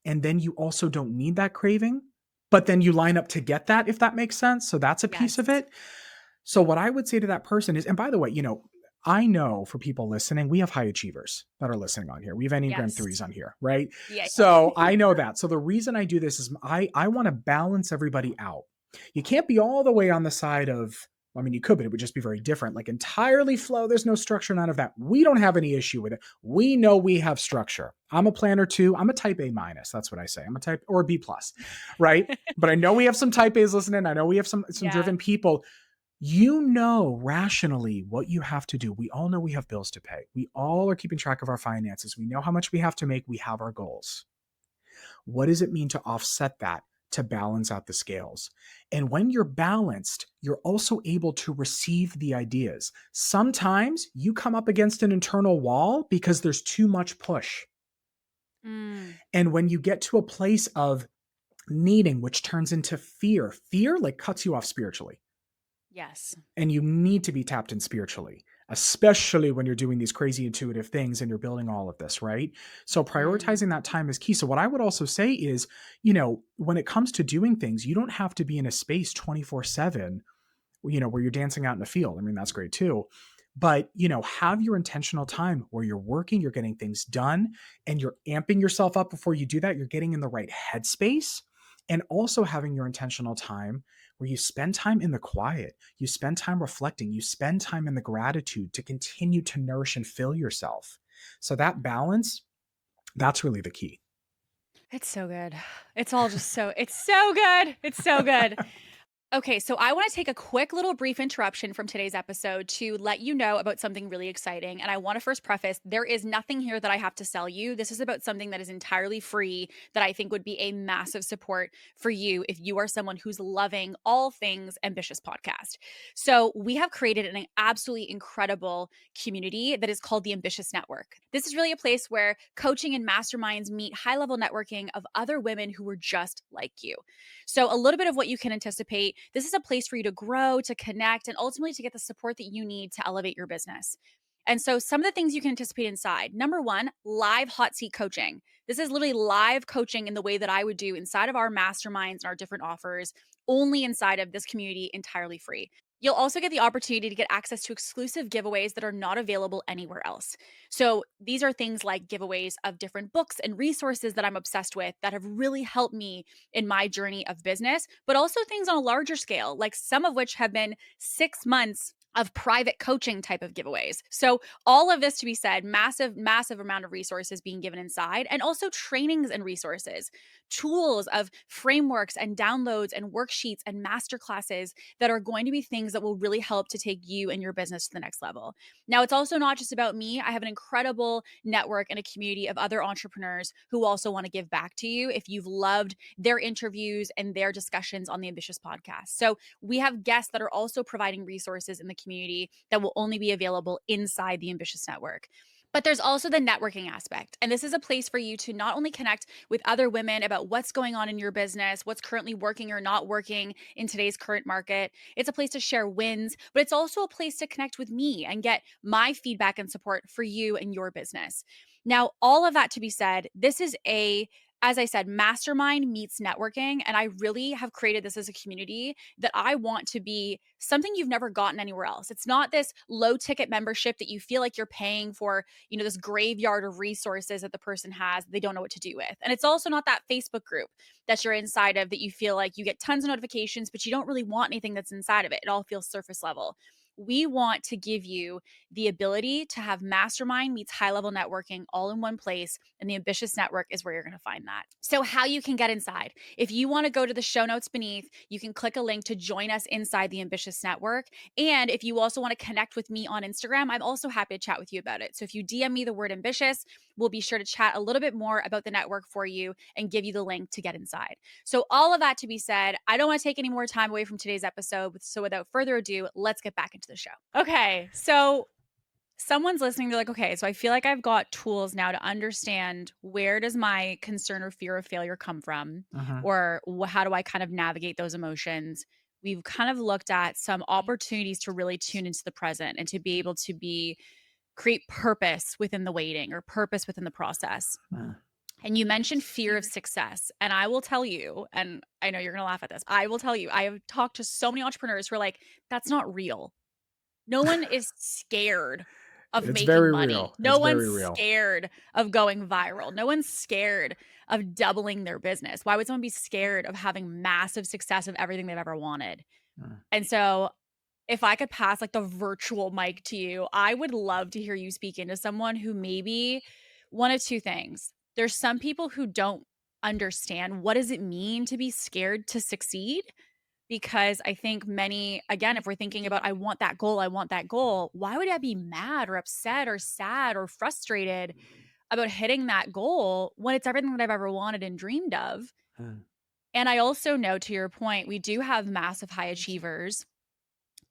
And then you also don't need that craving, but then you line up to get that, if that makes sense. So that's a piece of yes, it. So, what I would say to that person is, and by the way, I know for people listening, we have high achievers that are listening on here. We have Enneagram yes, threes on here, right? yeah, So I know yeah, that. So the reason I do this is I want to balance everybody out. You can't be all the way on the side of, I mean, you could, but it would just be very different. Like entirely flow, there's no structure, none of that. We don't have any issue with it. We know we have structure. I'm a planner too. I'm a type A minus. That's what I say. I'm a type or a B plus, right? But I know we have some type A's listening. I know we have some yeah, driven people. You know rationally what you have to do. We all know we have bills to pay. We all are keeping track of our finances. We know how much we have to make. We have our goals. What does it mean to offset that, to balance out the scales? And when you're balanced, you're also able to receive the ideas. Sometimes you come up against an internal wall because there's too much push. mm, And when you get to a place of needing, which turns into fear like cuts you off spiritually. yes, And you need to be tapped in spiritually, especially when you're doing these crazy intuitive things and you're building all of this, right? So mm, prioritizing that time is key. So what I would also say is, when it comes to doing things, you don't have to be in a space 24/7, where you're dancing out in a field. I mean, that's great too. But, have your intentional time where you're working, you're getting things done, and you're amping yourself up before you do that. You're getting in the right headspace, and also having your intentional time where you spend time in the quiet, you spend time reflecting, you spend time in the gratitude to continue to nourish and fill yourself. So that balance, that's really the key. It's so good. It's all just it's so good. It's so good. Okay, so I want to take a quick little brief interruption from today's episode to let you know about something really exciting. And I want to first preface there is nothing here that I have to sell you. This is about something that is entirely free that I think would be a massive support for you if you are someone who's loving all things ambitious podcast. So, we have created an absolutely incredible community that is called the Ambitious Network. This is really a place where coaching and masterminds meet high level networking of other women who are just like you. So, a little bit of what you can anticipate, this is a place for you to grow, to connect, and ultimately to get the support that you need to elevate your business. And so, some of the things you can anticipate inside: number one, live hot seat coaching. This is literally live coaching in the way that I would do inside of our masterminds and our different offers, only inside of this community, entirely free. You'll also get the opportunity to get access to exclusive giveaways that are not available anywhere else. So, these are things like giveaways of different books and resources that I'm obsessed with that have really helped me in my journey of business, but also things on a larger scale, like some of which have been 6 months of private coaching type of giveaways. So, all of this to be said, massive, massive amount of resources being given inside, and also trainings and resources, tools of frameworks and downloads and worksheets and masterclasses that are going to be things that will really help to take you and your business to the next level. Now, it's also not just about me. I have an incredible network and a community of other entrepreneurs who also want to give back to you if you've loved their interviews and their discussions on the Ambitious podcast. So, we have guests that are also providing resources in the community that will only be available inside the Ambitious Network. But there's also the networking aspect. And this is a place for you to not only connect with other women about what's going on in your business, what's currently working or not working in today's current market. It's a place to share wins, but it's also a place to connect with me and get my feedback and support for you and your business. Now, all of that to be said, this is as I said, mastermind meets networking. And I really have created this as a community that I want to be something you've never gotten anywhere else. It's not this low ticket membership that you feel like you're paying for, this graveyard of resources that the person has, they don't know what to do with. And it's also not that Facebook group that you're inside of that you feel like you get tons of notifications, but you don't really want anything that's inside of it. It all feels surface level. We want to give you the ability to have mastermind meets high level networking all in one place. And the Ambitious Network is where you're going to find that. So, how you can get inside. If you want to go to the show notes beneath, you can click a link to join us inside the Ambitious Network. And if you also want to connect with me on Instagram, I'm also happy to chat with you about it. So, if you DM me the word ambitious, we'll be sure to chat a little bit more about the network for you and give you the link to get inside. So, all of that to be said, I don't want to take any more time away from today's episode. So, without further ado, let's get back into the show. Okay, so someone's listening, they're like, okay, so I feel like I've got tools now to understand where does my concern or fear of failure come from, or how do I kind of navigate those emotions? We've kind of looked at some opportunities to really tune into the present and to be able to create purpose within the waiting or purpose within the process. And you mentioned fear of success. And I will tell you, and I know you're going to laugh at this, I will tell you, I have talked to so many entrepreneurs who are like, that's not real. No one is scared of It's making very money. real. No It's one's very real. scared of going viral. No one's scared of doubling their business. Why would someone be scared of having massive success of everything they've ever wanted? And so if I could pass like the virtual mic to you, I would love to hear you speak into someone who maybe one of two things. There's some people who don't understand what does it mean to be scared to succeed? Because I think many, again, if we're thinking about, I want that goal, why would I be mad or upset or sad or frustrated about hitting that goal when it's everything that I've ever wanted and dreamed of? And I also know, to your point, we do have massive high achievers.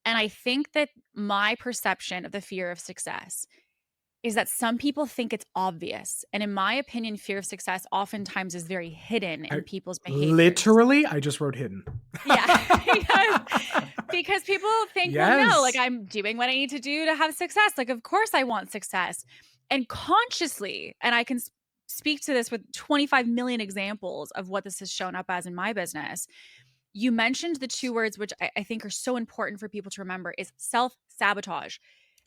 And I think that my perception of the fear of success is that some people think it's obvious. And in my opinion, fear of success oftentimes is very hidden in people's behaviors. Literally, I just wrote hidden. Yeah. because people think, well, no, like I'm doing what I need to do to have success. Like, of course I want success. And consciously, and I can speak to this with 25 million examples of what this has shown up as in my business. You mentioned the two words, which I think are so important for people to remember, is self-sabotage.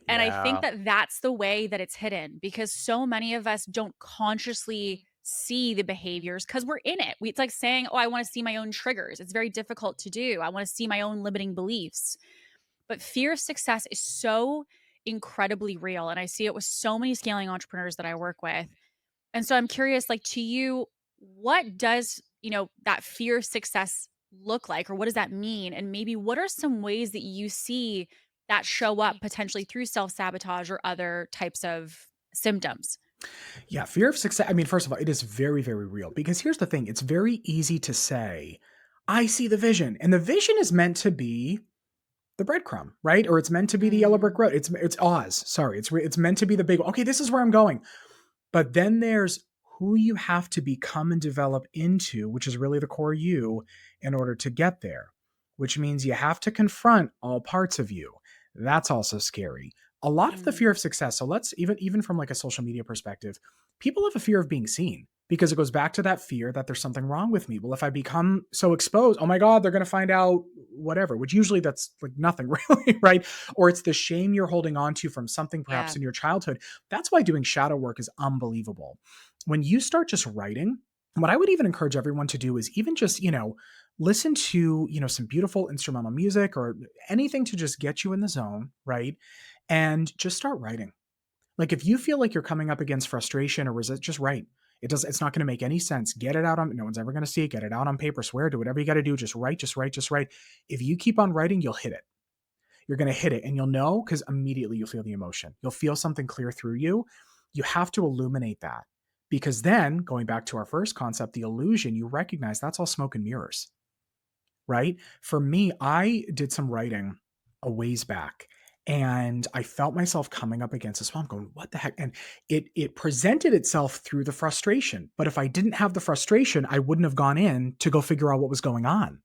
And I think Yeah. that that's the way that it's hidden because so many of us don't consciously see the behaviors because we're in it. It's like saying, oh, I want to see my own triggers. It's very difficult to do. I want to see my own limiting beliefs. But fear of success is so incredibly real. And I see it with so many scaling entrepreneurs that I work with. And so I'm curious, like to you, what does, that fear of success look like, or what does that mean? And maybe what are some ways that you see that show up potentially through self sabotage or other types of symptoms? Yeah, fear of success. I mean, first of all, it is very, very real because here's the thing, it's very easy to say, I see the vision. And the vision is meant to be the breadcrumb, right? Or it's meant to be the yellow brick Mm, road. It's Oz. Sorry, it's meant to be the big. Okay, this is where I'm going. But then there's who you have to become and develop into, which is really the core you, in order to get there. Which means you have to confront all parts of you. That's also scary. A lot of the mm, fear of success. So let's even from like a social media perspective, people have a fear of being seen because it goes back to that fear that there's something wrong with me. Well, if I become so exposed, oh my God, they're going to find out whatever, which usually that's like nothing really, right? Or it's the shame you're holding on to from something perhaps yeah. in your childhood. That's why doing shadow work is unbelievable. When you start just writing, what I would even encourage everyone to do is even just, listen to, some beautiful instrumental music or anything to just get you in the zone, right? And just start writing. Like if you feel like you're coming up against frustration or resist, just write. It's not going to make any sense. Get it out on, no one's ever going to see it. Get it out on paper, swear, do whatever you got to do. Just write, just write, just write. If you keep on writing, you'll hit it. You're going to hit it and you'll know because immediately you'll feel the emotion. You'll feel something clear through you. You have to illuminate that because then going back to our first concept, the illusion, you recognize that's all smoke and mirrors, right? For me, I did some writing a ways back and I felt myself coming up against this wall. I'm going, what the heck? And it presented itself through the frustration. But if I didn't have the frustration, I wouldn't have gone in to go figure out what was going on.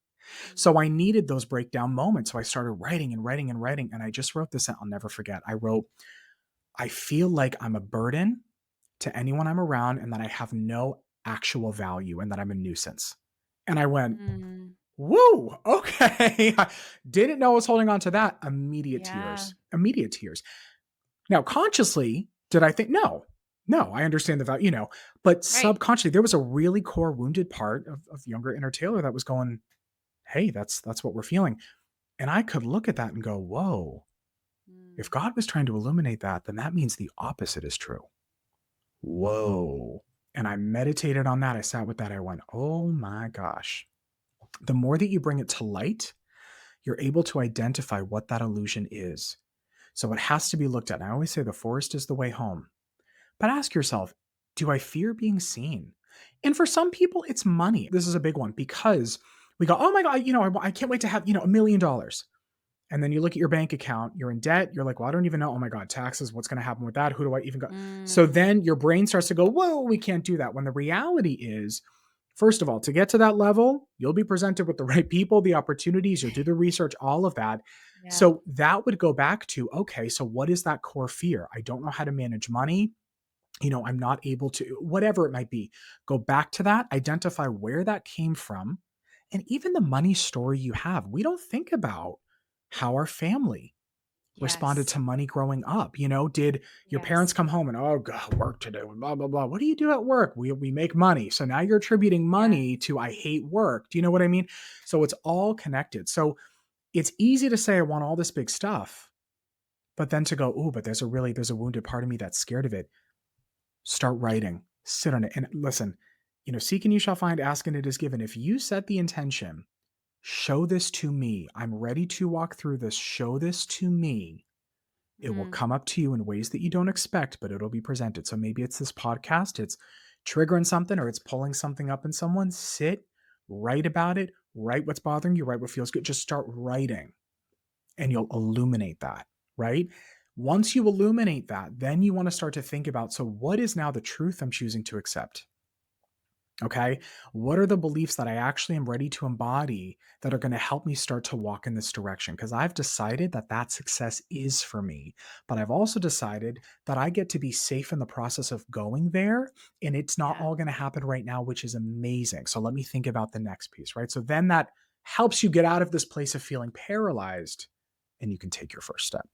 So I Mm, needed those breakdown moments. So I started writing and writing and writing. And I just wrote this, I'll never forget. I wrote, I feel like I'm a burden to anyone I'm around and that I have no actual value and that I'm a nuisance. And I went, mm, woo, okay. I didn't know I was holding on to that. Immediate yeah. tears, immediate tears. Now, consciously, did I think, no, I understand the value, but Right. subconsciously, there was a really core wounded part of younger inner Taylor that was going, hey, that's what we're feeling. And I could look at that and go, whoa, if Mm, God was trying to illuminate that, then that means the opposite is true. Whoa. And I meditated on that. I sat with that. I went, oh my gosh. The more that you bring it to light, you're able to identify what that illusion is. So it has to be looked at. And I always say the forest is the way home. But ask yourself, do I fear being seen? And for some people, it's money. This is a big one because we go, oh my God, I can't wait to have, $1 million. And then you look at your bank account, you're in debt. You're like, well, I don't even know. Oh my God, taxes. What's going to happen with that? Who do I even go? So mm, then your brain starts to go, whoa, we can't do that. When the reality is, first of all, to get to that level, you'll be presented with the right people, the opportunities, you'll do the research, all of that. yeah. So that would go back to, okay, so what is that core fear? I don't know how to manage money. I'm not able to, whatever it might be. Go back to that, identify where that came from. And even the money story you have, we don't think about how our family responded Yes. to money growing up. Did your parents Yes. come home and, oh God, work to do and blah, blah, blah. What do you do at work? We make money. So now you're attributing Yeah. money to I hate work. Do you know what I mean? So it's all connected. So it's easy to say I want all this big stuff, but then to go, oh, but there's a wounded part of me that's scared of it. Start writing, sit on it. And listen, seek and you shall find, ask and it is given. If you set the intention, show this to me. I'm ready to walk through this. Show this to me. It will Mm, come up to you in ways that you don't expect, but it'll be presented. So maybe it's this podcast, it's triggering something, or it's pulling something up in someone. Sit, write about it, write what's bothering you, write what feels good. Just start writing and you'll illuminate that, right? Once you illuminate that, then you want to start to think about, so what is now the truth I'm choosing to accept? Okay. What are the beliefs that I actually am ready to embody that are going to help me start to walk in this direction? Because I've decided that success is for me. But I've also decided that I get to be safe in the process of going there. And it's not yeah. all going to happen right now, which is amazing. So let me think about the next piece, right? So then that helps you get out of this place of feeling paralyzed and you can take your first step.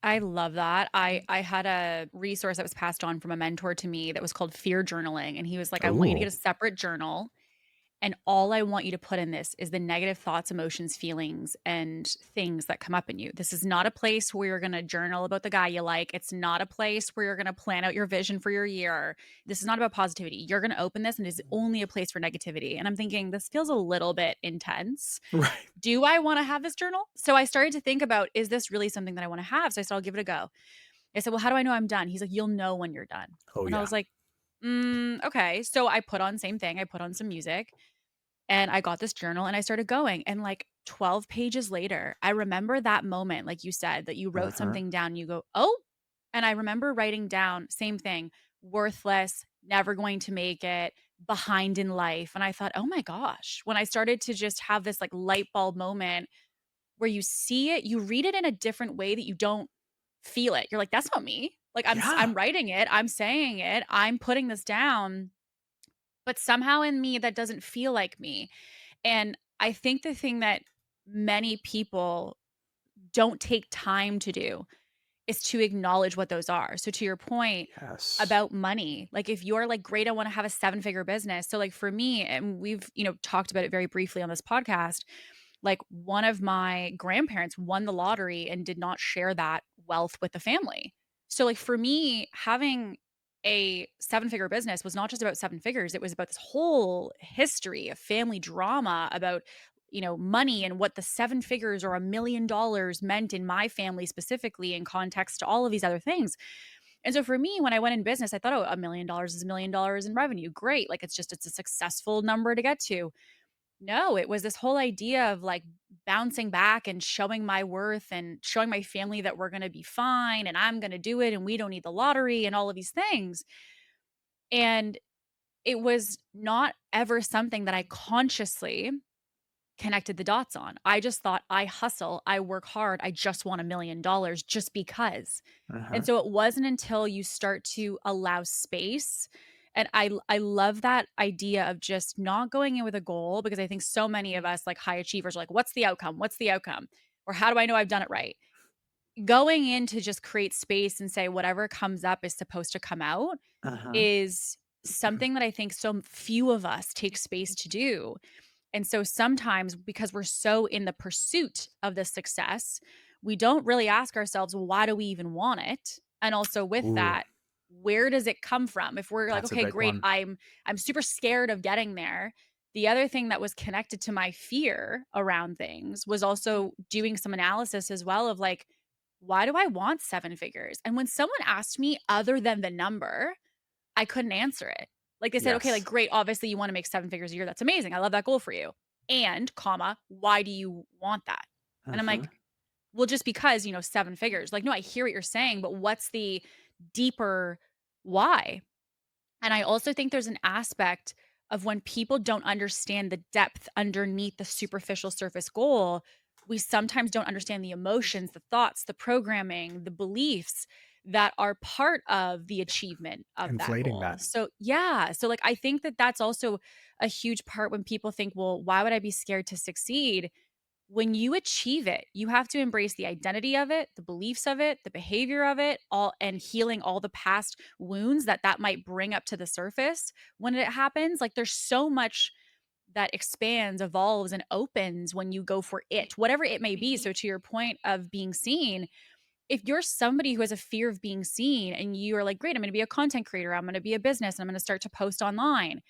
I love that. I had a resource that was passed on from a mentor to me that was called fear journaling, and he was like, "I want you to get Ooh. a separate journal, and all I want you to put in this is the negative thoughts, emotions, feelings, and things that come up in you. This is not a place where you're going to journal about the guy you like. It's not a place where you're going to plan out your vision for your year. This is not about positivity. You're going to open this, and it's only a place for negativity." And I'm thinking, this feels a little bit intense. Right. Do I want to have this journal? So I started to think about, is this really something that I want to have? So I said, I'll give it a go. I said, well, how do I know I'm done? He's like, you'll know when you're done. Oh, And I yeah. was like, okay. So I put on same thing. I put on some music and I got this journal and I started going. And like 12 pages later, I remember that moment, like you said, that you wrote Uh-huh. something down. You go, oh, and I remember writing down, same thing, worthless, never going to make it, behind in life. And I thought, oh my gosh, when I started to just have this like light bulb moment where you see it, you read it in a different way that you don't feel it. You're like, that's not me. Like Yeah. I'm writing it, I'm saying it, I'm putting this down, but somehow in me that doesn't feel like me. And I think the thing that many people don't take time to do is to acknowledge what those are. So to your point Yes. about money, like if you're like, great, I want to have a seven-figure business. So like for me, and we've, talked about it very briefly on this podcast, like one of my grandparents won the lottery and did not share that wealth with the family. So like for me, having a seven-figure business was not just about seven figures. It was about this whole history of family drama about, money and what the seven figures or $1 million meant in my family specifically in context to all of these other things. And so for me, when I went in business, I thought, oh, $1 million is $1 million in revenue. Great. Like it's a successful number to get to. No, it was this whole idea of like bouncing back and showing my worth and showing my family that we're going to be fine and I'm going to do it and we don't need the lottery and all of these things. And it was not ever something that I consciously connected the dots on. I just thought I hustle, I work hard, I just want $1 million just because. Uh-huh. And so it wasn't until you start to allow space. And I love that idea of just not going in with a goal, because I think so many of us like high achievers are like, what's the outcome? What's the outcome? Or how do I know I've done it right? Going in to just create space and say whatever comes up is supposed to come out Uh-huh. is something that I think so few of us take space to do. And so sometimes, because we're so in the pursuit of the success, we don't really ask ourselves, well, why do we even want it? And also with Ooh, that, where does it come from? If we're like, that's a okay, big great, one. I'm super scared of getting there. The other thing that was connected to my fear around things was also doing some analysis as well of like, why do I want seven figures? And when someone asked me other than the number, I couldn't answer it. Like they said, okay, like Yes. great, obviously you want to make seven figures a year. That's amazing. I love that goal for you. And, comma, why do you want that? And I'm Uh-huh. like, well, just because, seven figures. Like, no, I hear what you're saying, but what's the deeper why? And I also think there's an aspect of when people don't understand the depth underneath the superficial surface goal, we sometimes don't understand the emotions, the thoughts, the programming, the beliefs that are part of the achievement of that Inflating goal. that. So, yeah. So, like, I think that that's also a huge part when people think, well, why would I be scared to succeed? When you achieve it, you have to embrace the identity of it, the beliefs of it, the behavior of it, all, and healing all the past wounds that might bring up to the surface when it happens. Like there's so much that expands, evolves, and opens when you go for it, whatever it may be. So to your point of being seen, if you're somebody who has a fear of being seen and you are like, great, I'm going to be a content creator, I'm going to be a business, and I'm going to start to post online,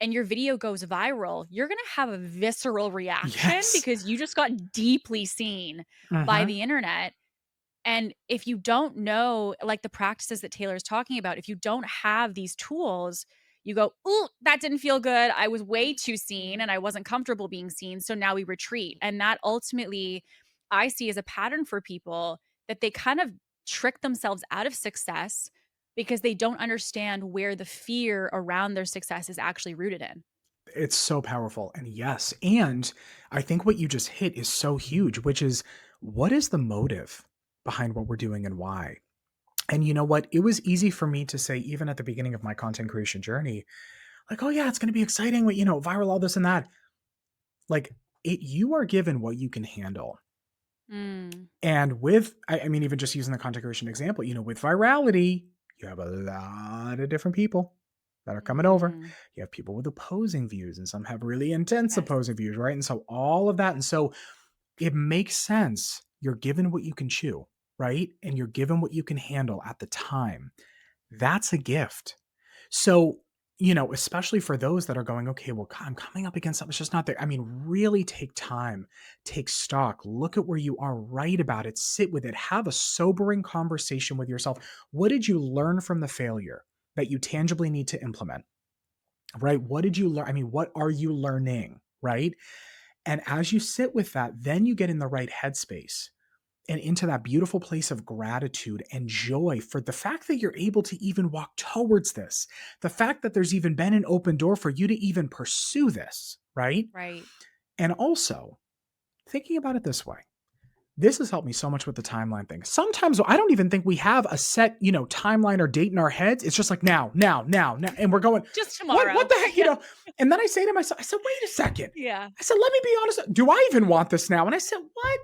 and your video goes viral, you're going to have a visceral reaction Yes. because you just got deeply seen by Uh-huh. the internet. And if you don't know, like the practices that Taylor's talking about, if you don't have these tools, you go, "Ooh, that didn't feel good. I was way too seen and I wasn't comfortable being seen. So now we retreat." And that ultimately I see as a pattern for people, that they kind of trick themselves out of success because they don't understand where the fear around their success is actually rooted in. It's so powerful. And yes, and I think what you just hit is so huge, which is what is the motive behind what we're doing and why? And you know what? It was easy for me to say, even at the beginning of my content creation journey, like, oh yeah, it's going to be exciting, viral, all this and that. Like, you are given what you can handle. Mm. And with, I mean, even just using the content creation example, with virality, you have a lot of different people that are coming over. Mm. You have people with opposing views, and some have really intense Yes. opposing views, right? And so all of that. And so it makes sense. You're given what you can chew, right? And you're given what you can handle at the time. That's a gift. So, especially for those that are going, okay, well, I'm coming up against something that's just not there. I mean, really take time, take stock, look at where you are, write about it, sit with it, have a sobering conversation with yourself. What did you learn from the failure that you tangibly need to implement? Right? What did you learn? I mean, what are you learning? Right? And as you sit with that, then you get in the right headspace and into that beautiful place of gratitude and joy for the fact that you're able to even walk towards this, the fact that there's even been an open door for you to even pursue this, right? Right. And also, thinking about it this way, this has helped me so much with the timeline thing. Sometimes I don't even think we have a set, timeline or date in our heads. It's just like now, now, now, now. And we're going, Just what, tomorrow. what the heck, And then I say to myself, I said, wait a second. Yeah. I said, let me be honest. Do I even want this now? And I said, what?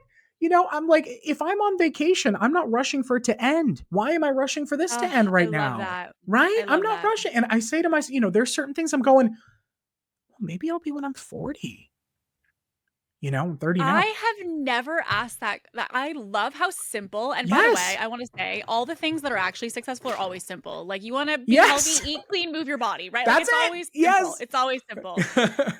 I'm like, if I'm on vacation, I'm not rushing for it to end. Why am I rushing for this to Oh, end I right love now? that. Right? I I'm love not that. rushing. And I say to myself, there's certain things I'm going, well, maybe I'll be when I'm 40. I'm 30 I now. have never asked that I love how simple, and by the way, Yes. I wanna say all the things that are actually successful are always simple. Like, you wanna be healthy, Yes. eat clean, move your body, right? Like, That's it's it. always simple. Yes. It's always simple.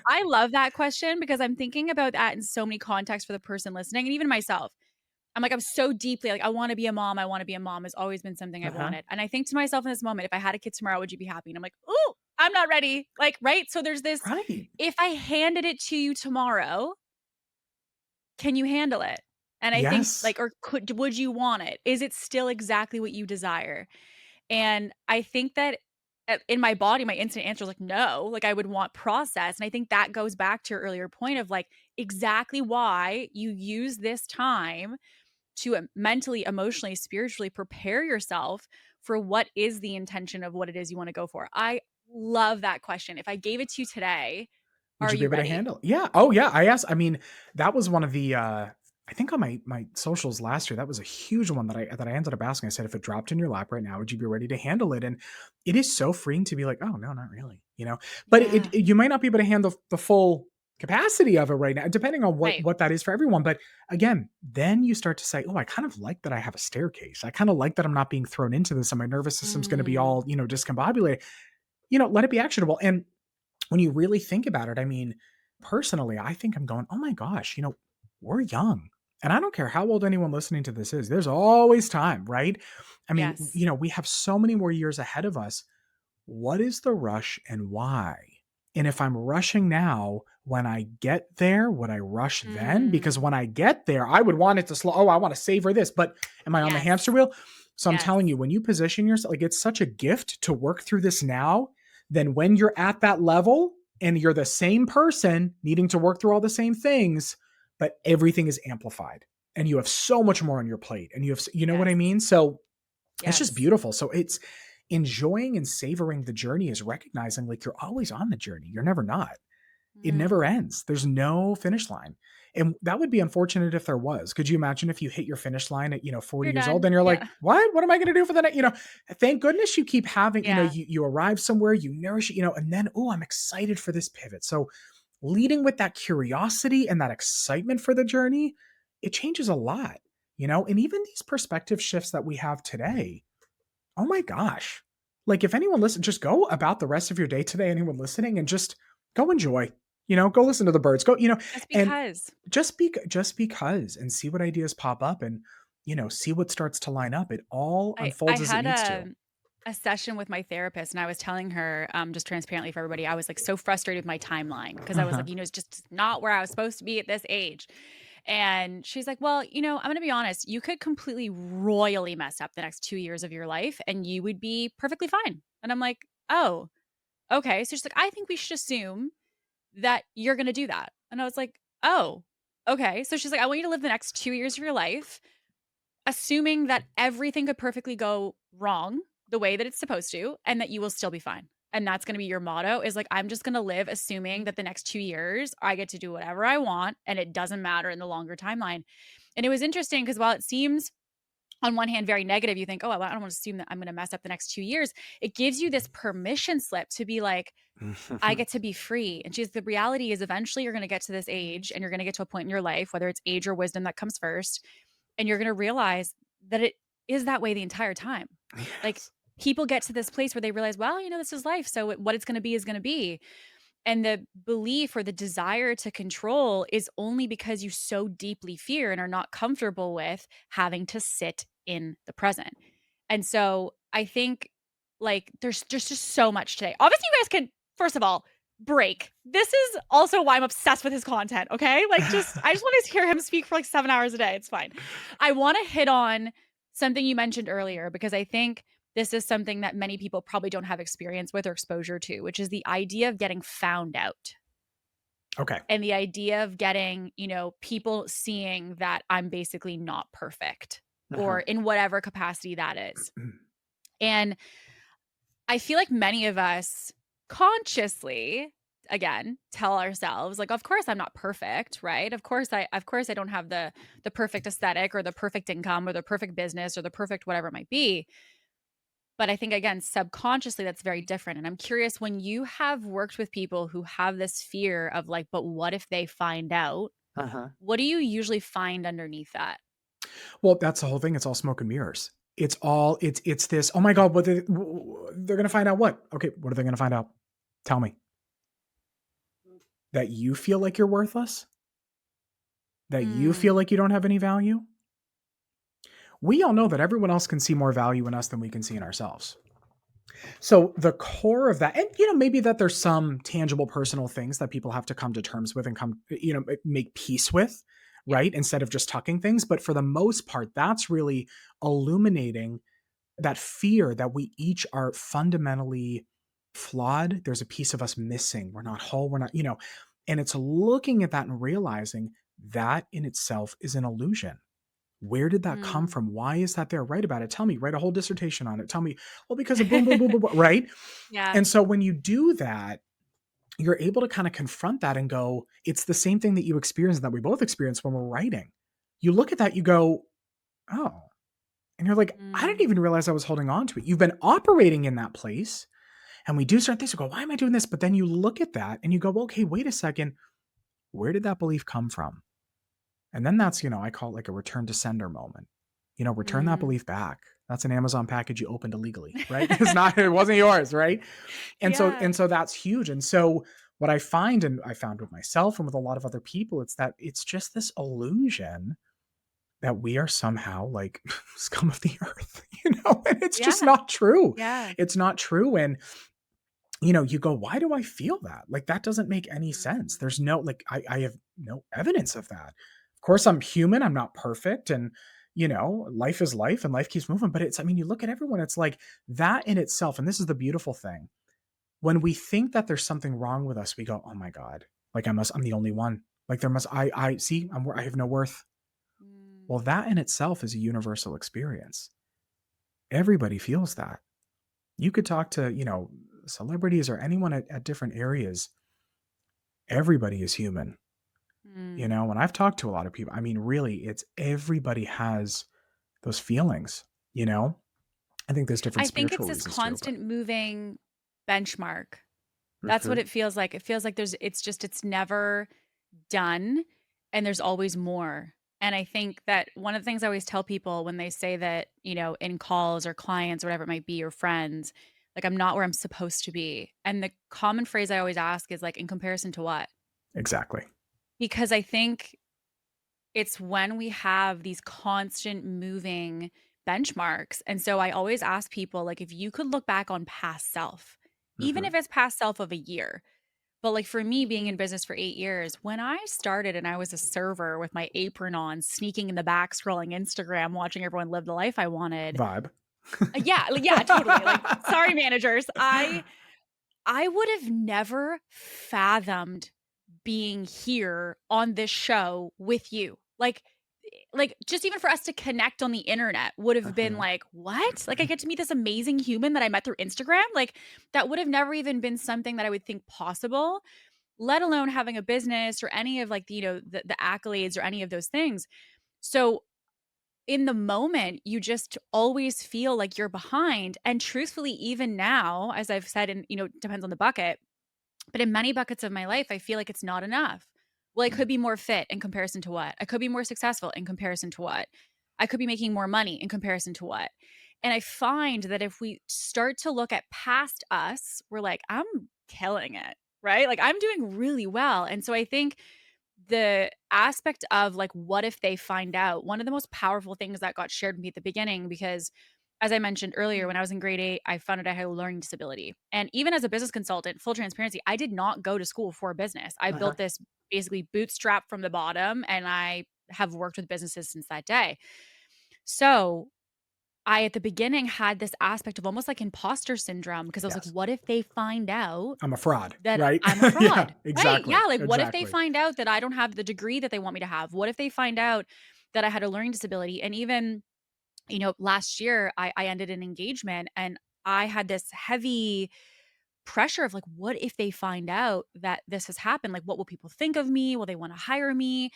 I love that question because I'm thinking about that in so many contexts for the person listening and even myself. I'm like, I'm so deeply like, I wanna be a mom, I wanna be a mom has always been something I've Uh-huh. wanted. And I think to myself in this moment, if I had a kid tomorrow, would you be happy? And I'm like, "Ooh, I'm not ready." Like, right? So there's this, Right. if I handed it to you tomorrow, can you handle it? And I think Yes. like, or would you want it? Is it still exactly what you desire? And I think that in my body, my instant answer is like, no, like I would want process. And I think that goes back to your earlier point of like exactly why you use this time to mentally, emotionally, spiritually prepare yourself for what is the intention of what it is you want to go for. I love that question. If I gave it to you today, Would are you be you able to ready? handle it? Yeah. Oh, yeah. I mean, that was one of the, I think on my socials last year, that was a huge one that I ended up asking. I said, if it dropped in your lap right now, would you be ready to handle it? And it is so freeing to be like, oh no, not really, but Yeah. you might not be able to handle the full capacity of it right now, depending on what, Right. what that is for everyone. But again, then you start to say, oh, I kind of like that I have a staircase. I kind of like that I'm not being thrown into this and my nervous system's going to be Mm, all, discombobulated, let it be actionable. And when you really think about it, I mean, personally, I think I'm going, oh my gosh, we're young. And I don't care how old anyone listening to this is, there's always time, right? I mean, yes. we have so many more years ahead of us. What is the rush and why? And if I'm rushing now, when I get there, would I rush then? Because Mm, when I get there, I would want it to slow. Oh, I want to savor this, but am I on the hamster yes. wheel? So I'm Yes. telling you, when you position yourself, like it's such a gift to work through this now. Then when you're at that level and you're the same person needing to work through all the same things, but everything is amplified and you have so much more on your plate and you know what I Yes. mean? So it's just Yes. beautiful. So it's enjoying and savoring the journey is recognizing like you're always on the journey. You're never not. It never Mm. ends. There's no finish line. And that would be unfortunate if there was. Could you imagine if you hit your finish line at, 40 You're years old, done. then you're like, Yeah. what? What am I going to do for the next, thank goodness you keep having, Yeah. you arrive somewhere, you nourish it, and then, oh, I'm excited for this pivot. So leading with that curiosity and that excitement for the journey, it changes a lot, and even these perspective shifts that we have today. Oh my gosh. Like if anyone listen, just go about the rest of your day today, anyone listening, and just go enjoy, go listen to the birds, go, Just and because. just because and see what ideas pop up and, see what starts to line up. It all I unfolds as it had needs to. a session with my therapist and I was telling her, just transparently for everybody, I was like so frustrated with my timeline because I was Uh-huh. like, it's just not where I was supposed to be at this age. And she's like, well, I'm going to be honest, you could completely royally mess up the next 2 years of your life and you would be perfectly fine. And I'm like, oh, okay. So she's like, I think we should assume that you're going to do that. And I was like, oh, okay. So she's like, I want you to live the next 2 years of your life assuming that everything could perfectly go wrong the way that it's supposed to and that you will still be fine. And that's going to be your motto is like, I'm just going to live assuming that the next 2 years I get to do whatever I want and it doesn't matter in the longer timeline. And it was interesting because while it seems on one hand very negative, you think, oh, well, I don't want to assume that I'm going to mess up the next 2 years. It gives you this permission slip to be like, I get to be free. And the reality is eventually you're going to get to this age and you're going to get to a point in your life, whether it's age or wisdom that comes first, and you're going to realize that it is that way the entire time. Like Yes. people get to this place where they realize, well, this is life. So what it's going to be is going to be. And the belief or the desire to control is only because you so deeply fear and are not comfortable with having to sit in the present. And so I think like there's just so much today. Obviously, you guys can, first of all, break. This is also why I'm obsessed with his content. Okay. Like I just want to hear him speak for like 7 hours a day. It's fine. I want to hit on something you mentioned earlier because I think this is something that many people probably don't have experience with or exposure to, which is the idea of getting found out. Okay. And the idea of getting, people seeing that I'm basically not perfect or in whatever capacity that is. And I feel like many of us consciously, again, tell ourselves like, of course I'm not perfect, right? Of course I don't have the perfect aesthetic or the perfect income or the perfect business or the perfect whatever it might be. But I think, again, subconsciously, that's very different. And I'm curious, when you have worked with people who have this fear of like, but what if they find out? What do you usually find underneath that? Well, that's the whole thing. It's all smoke and mirrors. It's this. Oh my God! They're going to find out what? Okay, what are they going to find out? Tell me that you feel like you're worthless. That you feel like you don't have any value. We all know that everyone else can see more value in us than we can see in ourselves. So the core of that, and maybe that there's some tangible personal things that people have to come to terms with and make peace with, right? Instead of just tucking things. But for the most part, that's really illuminating that fear that we each are fundamentally flawed. There's a piece of us missing. We're not whole. We're not, and it's looking at that and realizing that in itself is an illusion. Where did that come from? Why is that there? Write about it. Tell me, write a whole dissertation on it. Tell me, well, because of boom, boom, boom, boom, boom, right? Yeah. And so when you do that, you're able to kind of confront that and go, it's the same thing that you experience that we both experience when we're writing. You look at that, you go, oh, and you're like, I didn't even realize I was holding on to it. You've been operating in that place. And we do certain things. We go, why am I doing this? But then you look at that and you go, well, okay, wait a second. Where did that belief come from? And then that's, I call it like a return to sender moment. Return that belief back. That's an Amazon package you opened illegally, right? It wasn't yours, right? And so that's huge. And so what I find, and I found with myself and with a lot of other people, it's that it's just this illusion that we are somehow like scum of the earth, and it's just not true. Yeah. It's not true. And you go, why do I feel that? Like, that doesn't make any sense. There's no, like, I have no evidence of that. Of course, I'm human. I'm not perfect. And, life is life and life keeps moving. But you look at everyone, it's like that in itself. And this is the beautiful thing. When we think that there's something wrong with us, we go, oh my God, like I'm the only one. Like I have no worth. Well, that in itself is a universal experience. Everybody feels that. You could talk to, celebrities or anyone at different areas. Everybody is human. When I've talked to a lot of people, really, it's everybody has those feelings, I think there's different spiritual reasons. I think it's this constant moving benchmark. That's what it feels like. It feels like it's never done and there's always more. And I think that one of the things I always tell people when they say that, in calls or clients or whatever it might be, or friends, like I'm not where I'm supposed to be. And the common phrase I always ask is like, in comparison to what? Exactly. Because I think it's when we have these constant moving benchmarks. And so I always ask people, like, if you could look back on past self, even if it's past self of a year, but like for me being in business for 8 years, when I started and I was a server with my apron on, sneaking in the back, scrolling Instagram, watching everyone live the life I wanted. Vibe. Yeah, totally. Like, sorry, managers. I would have never fathomed being here on this show with you. Like just even for us to connect on the internet would have been like, what? Like I get to meet this amazing human that I met through Instagram. Like that would have never even been something that I would think possible, let alone having a business or any of like, the accolades or any of those things. So in the moment, you just always feel like you're behind. And truthfully, even now, as I've said, and depends on the bucket, but in many buckets of my life, I feel like it's not enough. Well, I could be more fit in comparison to what? I could be more successful in comparison to what? I could be making more money in comparison to what? And I find that if we start to look at past us, we're like, I'm killing it, right? Like I'm doing really well. And so I think the aspect of like, what if they find out? One of the most powerful things that got shared with me at the beginning, because as I mentioned earlier, when I was in grade 8, I found out I had a learning disability. And even as a business consultant, full transparency, I did not go to school for business. I Uh-huh. built this basically bootstrap from the bottom, and I have worked with businesses since that day. So I, at the beginning, had this aspect of almost like imposter syndrome because I was like, Yes. what if they find out I'm a fraud, that right? I'm a Yeah, fraud? Right. exactly. Yeah. Like, what if they Exactly. find out that I don't have the degree that they want me to have? What if they find out that I had a learning disability? And even, last year I ended an engagement and I had this heavy pressure of like, what if they find out that this has happened? Like, what will people think of me? Will they want to hire me?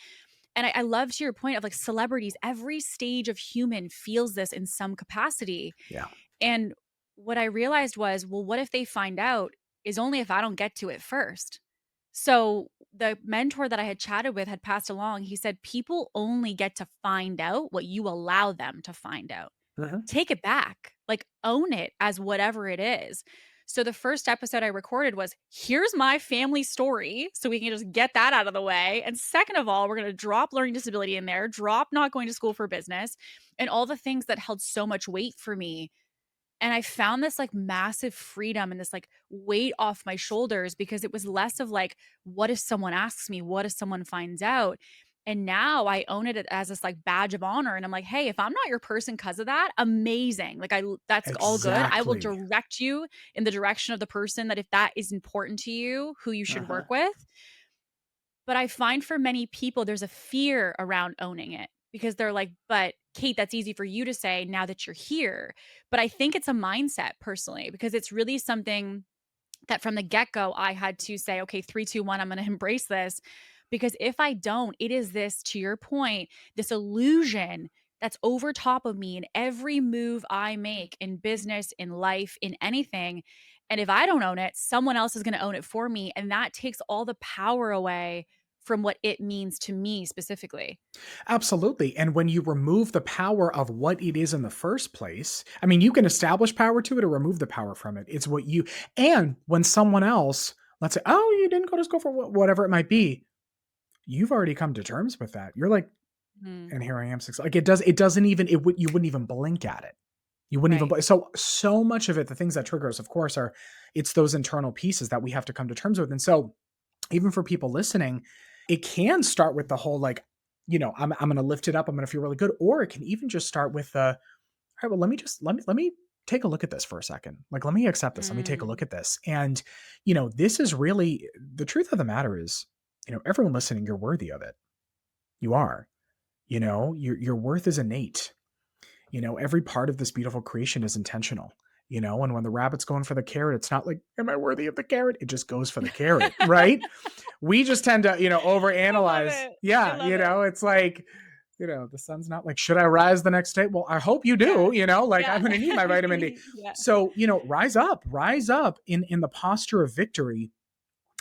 And I love to your point of like celebrities, every stage of human feels this in some capacity. Yeah. And what I realized was, well, what if they find out is only if I don't get to it first. So the mentor that I had chatted with had passed along. He said, people only get to find out what you allow them to find out. Uh-huh. Take it back, like own it as whatever it is. So the first episode I recorded was, here's my family story. So we can just get that out of the way. And second of all, we're going to drop learning disability in there, drop not going to school for business, and all the things that held so much weight for me. And I found this like massive freedom and this like weight off my shoulders because it was less of like, what if someone asks me? What if someone finds out? And now I own it as this like badge of honor. And I'm like, hey, if I'm not your person because of that, amazing. Like that's all good. I will Exactly. direct you in the direction of the person that if that is important to you, who you should Uh-huh. work with. But I find for many people, there's a fear around owning it because they're like, but Kate, that's easy for you to say now that you're here. But I think it's a mindset personally, because it's really something that from the get go, I had to say, okay, 3, 2, 1, I'm going to embrace this. Because if I don't, it is this, to your point, this illusion that's over top of me in every move I make in business, in life, in anything. And if I don't own it, someone else is going to own it for me. And that takes all the power away from what it means to me specifically. Absolutely. And when you remove the power of what it is in the first place, I mean, you can establish power to it or remove the power from it. It's what you, and when someone else, let's say, oh, you didn't go to school for whatever it might be, you've already come to terms with that. You're like, Mm, and here I am. Like it doesn't even, you wouldn't even blink at it. You wouldn't even, right. so much of it, the things that trigger us, of course, it's those internal pieces that we have to come to terms with. And so even for people listening, it can start with the whole like, I'm going to lift it up. I'm going to feel really good. Or it can even just start with all right, well, let me take a look at this for a second. Like, let me accept this. Let me take a look Mm, at this. And, this is really the truth of the matter is, everyone listening, you're worthy of it. You are, your worth is innate. Every part of this beautiful creation is intentional. And when the rabbit's going for the carrot, it's not like, am I worthy of the carrot? It just goes for the carrot, right? We just tend to, I love overanalyze. it. I Yeah. love it. It's like, the sun's not like, should I rise the next day? Well, I hope you Yeah. do, like I'm Yeah. going to need my vitamin D. Yeah. So, rise up in the posture of victory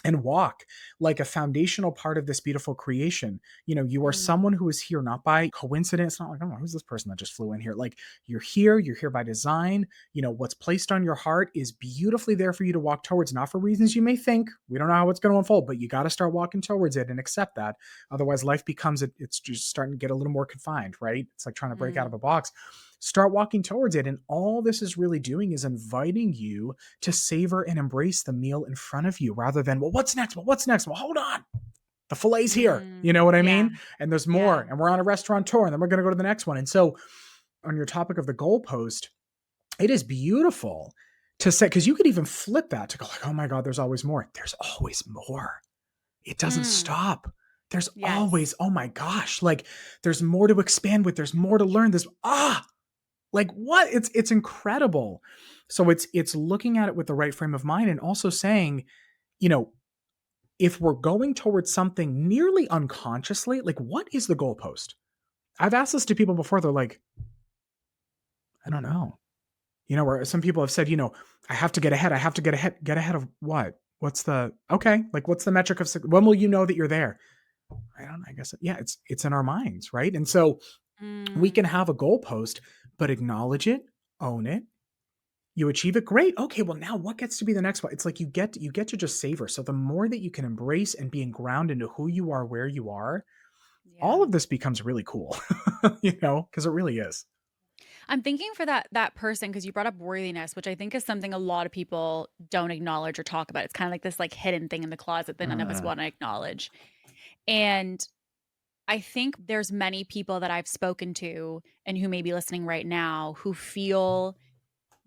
and walk like a foundational part of this beautiful creation. You are Mm, someone who is here not by coincidence, not like, oh, who's this person that just flew in here? Like you're here by design. What's placed on your heart is beautifully there for you to walk towards, not for reasons you may think. We don't know how it's going to unfold, but you got to start walking towards it and accept that. Otherwise, life becomes, it's just starting to get a little more confined, right? It's like trying to break out of mm, a box. Start walking towards it. And all this is really doing is inviting you to savor and embrace the meal in front of you rather than, well, what's next? Well, what's next? Well, hold on. The fille's here. You know what I yeah. mean? And there's more. Yeah. And we're on a restaurant tour and then we're going to go to the next one. And so, on your topic of the goalpost, it is beautiful to say, because you could even flip that to go like, oh my God, there's always more. There's always more. It doesn't Mm, stop. There's yes. always, oh my gosh, like there's more to expand with. There's more to learn. Like what? It's incredible. So it's looking at it with the right frame of mind and also saying, you know, if we're going towards something nearly unconsciously, like what is the goalpost? I've asked this to people before. They're like, I don't know. Where some people have said, I have to get ahead. I have to get ahead. Get ahead of what? What's the okay? Like, what's the metric of when will you know that you're there? I don't know. I guess yeah, it's in our minds, right? And so we can Mm, have a goalpost, but acknowledge it, own it. You achieve it, great. Okay, well now what gets to be the next one? It's like you get to just savor. So the more that you can embrace and being grounded into who you are, where you are, yeah. all of this becomes really cool, because it really is. I'm thinking for that person, because you brought up worthiness, which I think is something a lot of people don't acknowledge or talk about. It's kind of like this like hidden thing in the closet that none of us Mm, want to acknowledge. And I think there's many people that I've spoken to and who may be listening right now who feel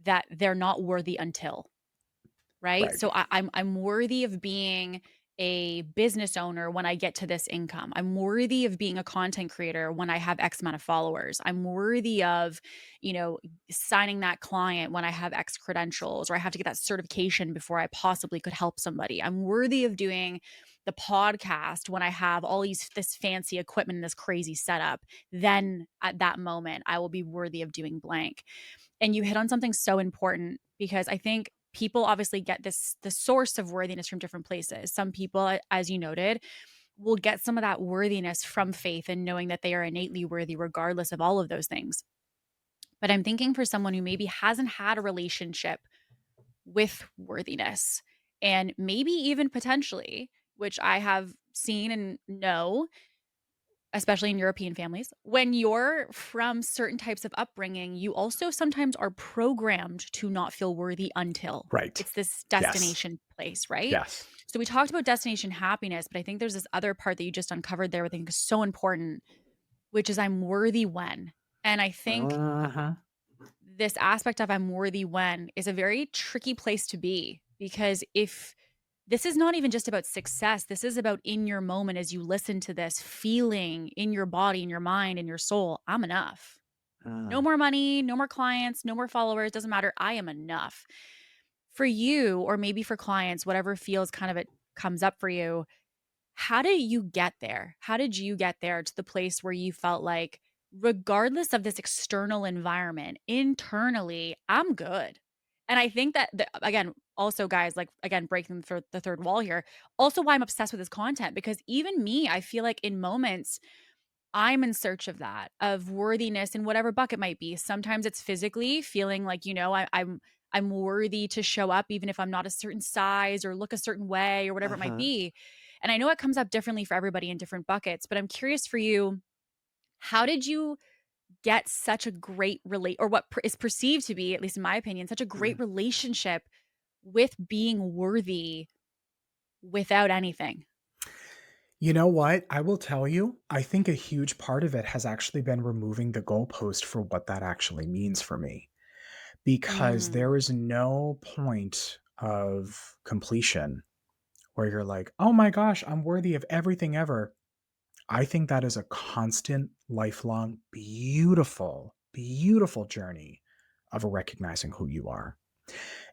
that they're not worthy until, right? right. So I'm worthy of being a business owner when I get to this income. I'm worthy of being a content creator when I have X amount of followers. I'm worthy of, you know, signing that client when I have X credentials, or I have to get that certification before I possibly could help somebody. I'm worthy of doing the podcast when I have all this fancy equipment and this crazy setup. Then at that moment, I will be worthy of doing blank. And you hit on something so important, because I think people obviously get the source of worthiness from different places. Some people, as you noted, will get some of that worthiness from faith and knowing that they are innately worthy regardless of all of those things. But I'm thinking for someone who maybe hasn't had a relationship with worthiness, and maybe even potentially, which I have seen and know, especially in European families, when you're from certain types of upbringing, you also sometimes are programmed to not feel worthy until Right. it's this Yes. destination place, right? Yes. So we talked about destination happiness, but I think there's this other part that you just uncovered there, I think is so important, which is I'm worthy when. And I think Uh-huh. this aspect of I'm worthy when is a very tricky place to be, because if this is not even just about success, this is about in your moment as you listen to this, feeling in your body, in your mind, in your soul, I'm enough. No Uh, more money, no more clients, no more followers, doesn't matter. I am enough. For you, or maybe for clients, whatever feels kind of it comes up for you, how did you get there? How did you get there to the place where you felt like, regardless of this external environment, internally, I'm good? And I think that, again, also, guys, like, again, breaking the third wall here, also why I'm obsessed with this content, because even me, I feel like in moments, I'm in search of that, of worthiness in whatever bucket might be. Sometimes it's physically feeling like, I'm worthy to show up even if I'm not a certain size or look a certain way or whatever it might uh-huh. be. And I know it comes up differently for everybody in different buckets, but I'm curious for you, how did you get such a great or what is perceived to be, at least in my opinion, such a great relationship with being worthy without anything? You know what? I will tell you, I think a huge part of it has actually been removing the goalpost for what that actually means for me. Because Mm, there is no point of completion where you're like, oh my gosh, I'm worthy of everything ever. I think that is a constant, lifelong, beautiful, beautiful journey of recognizing who you are.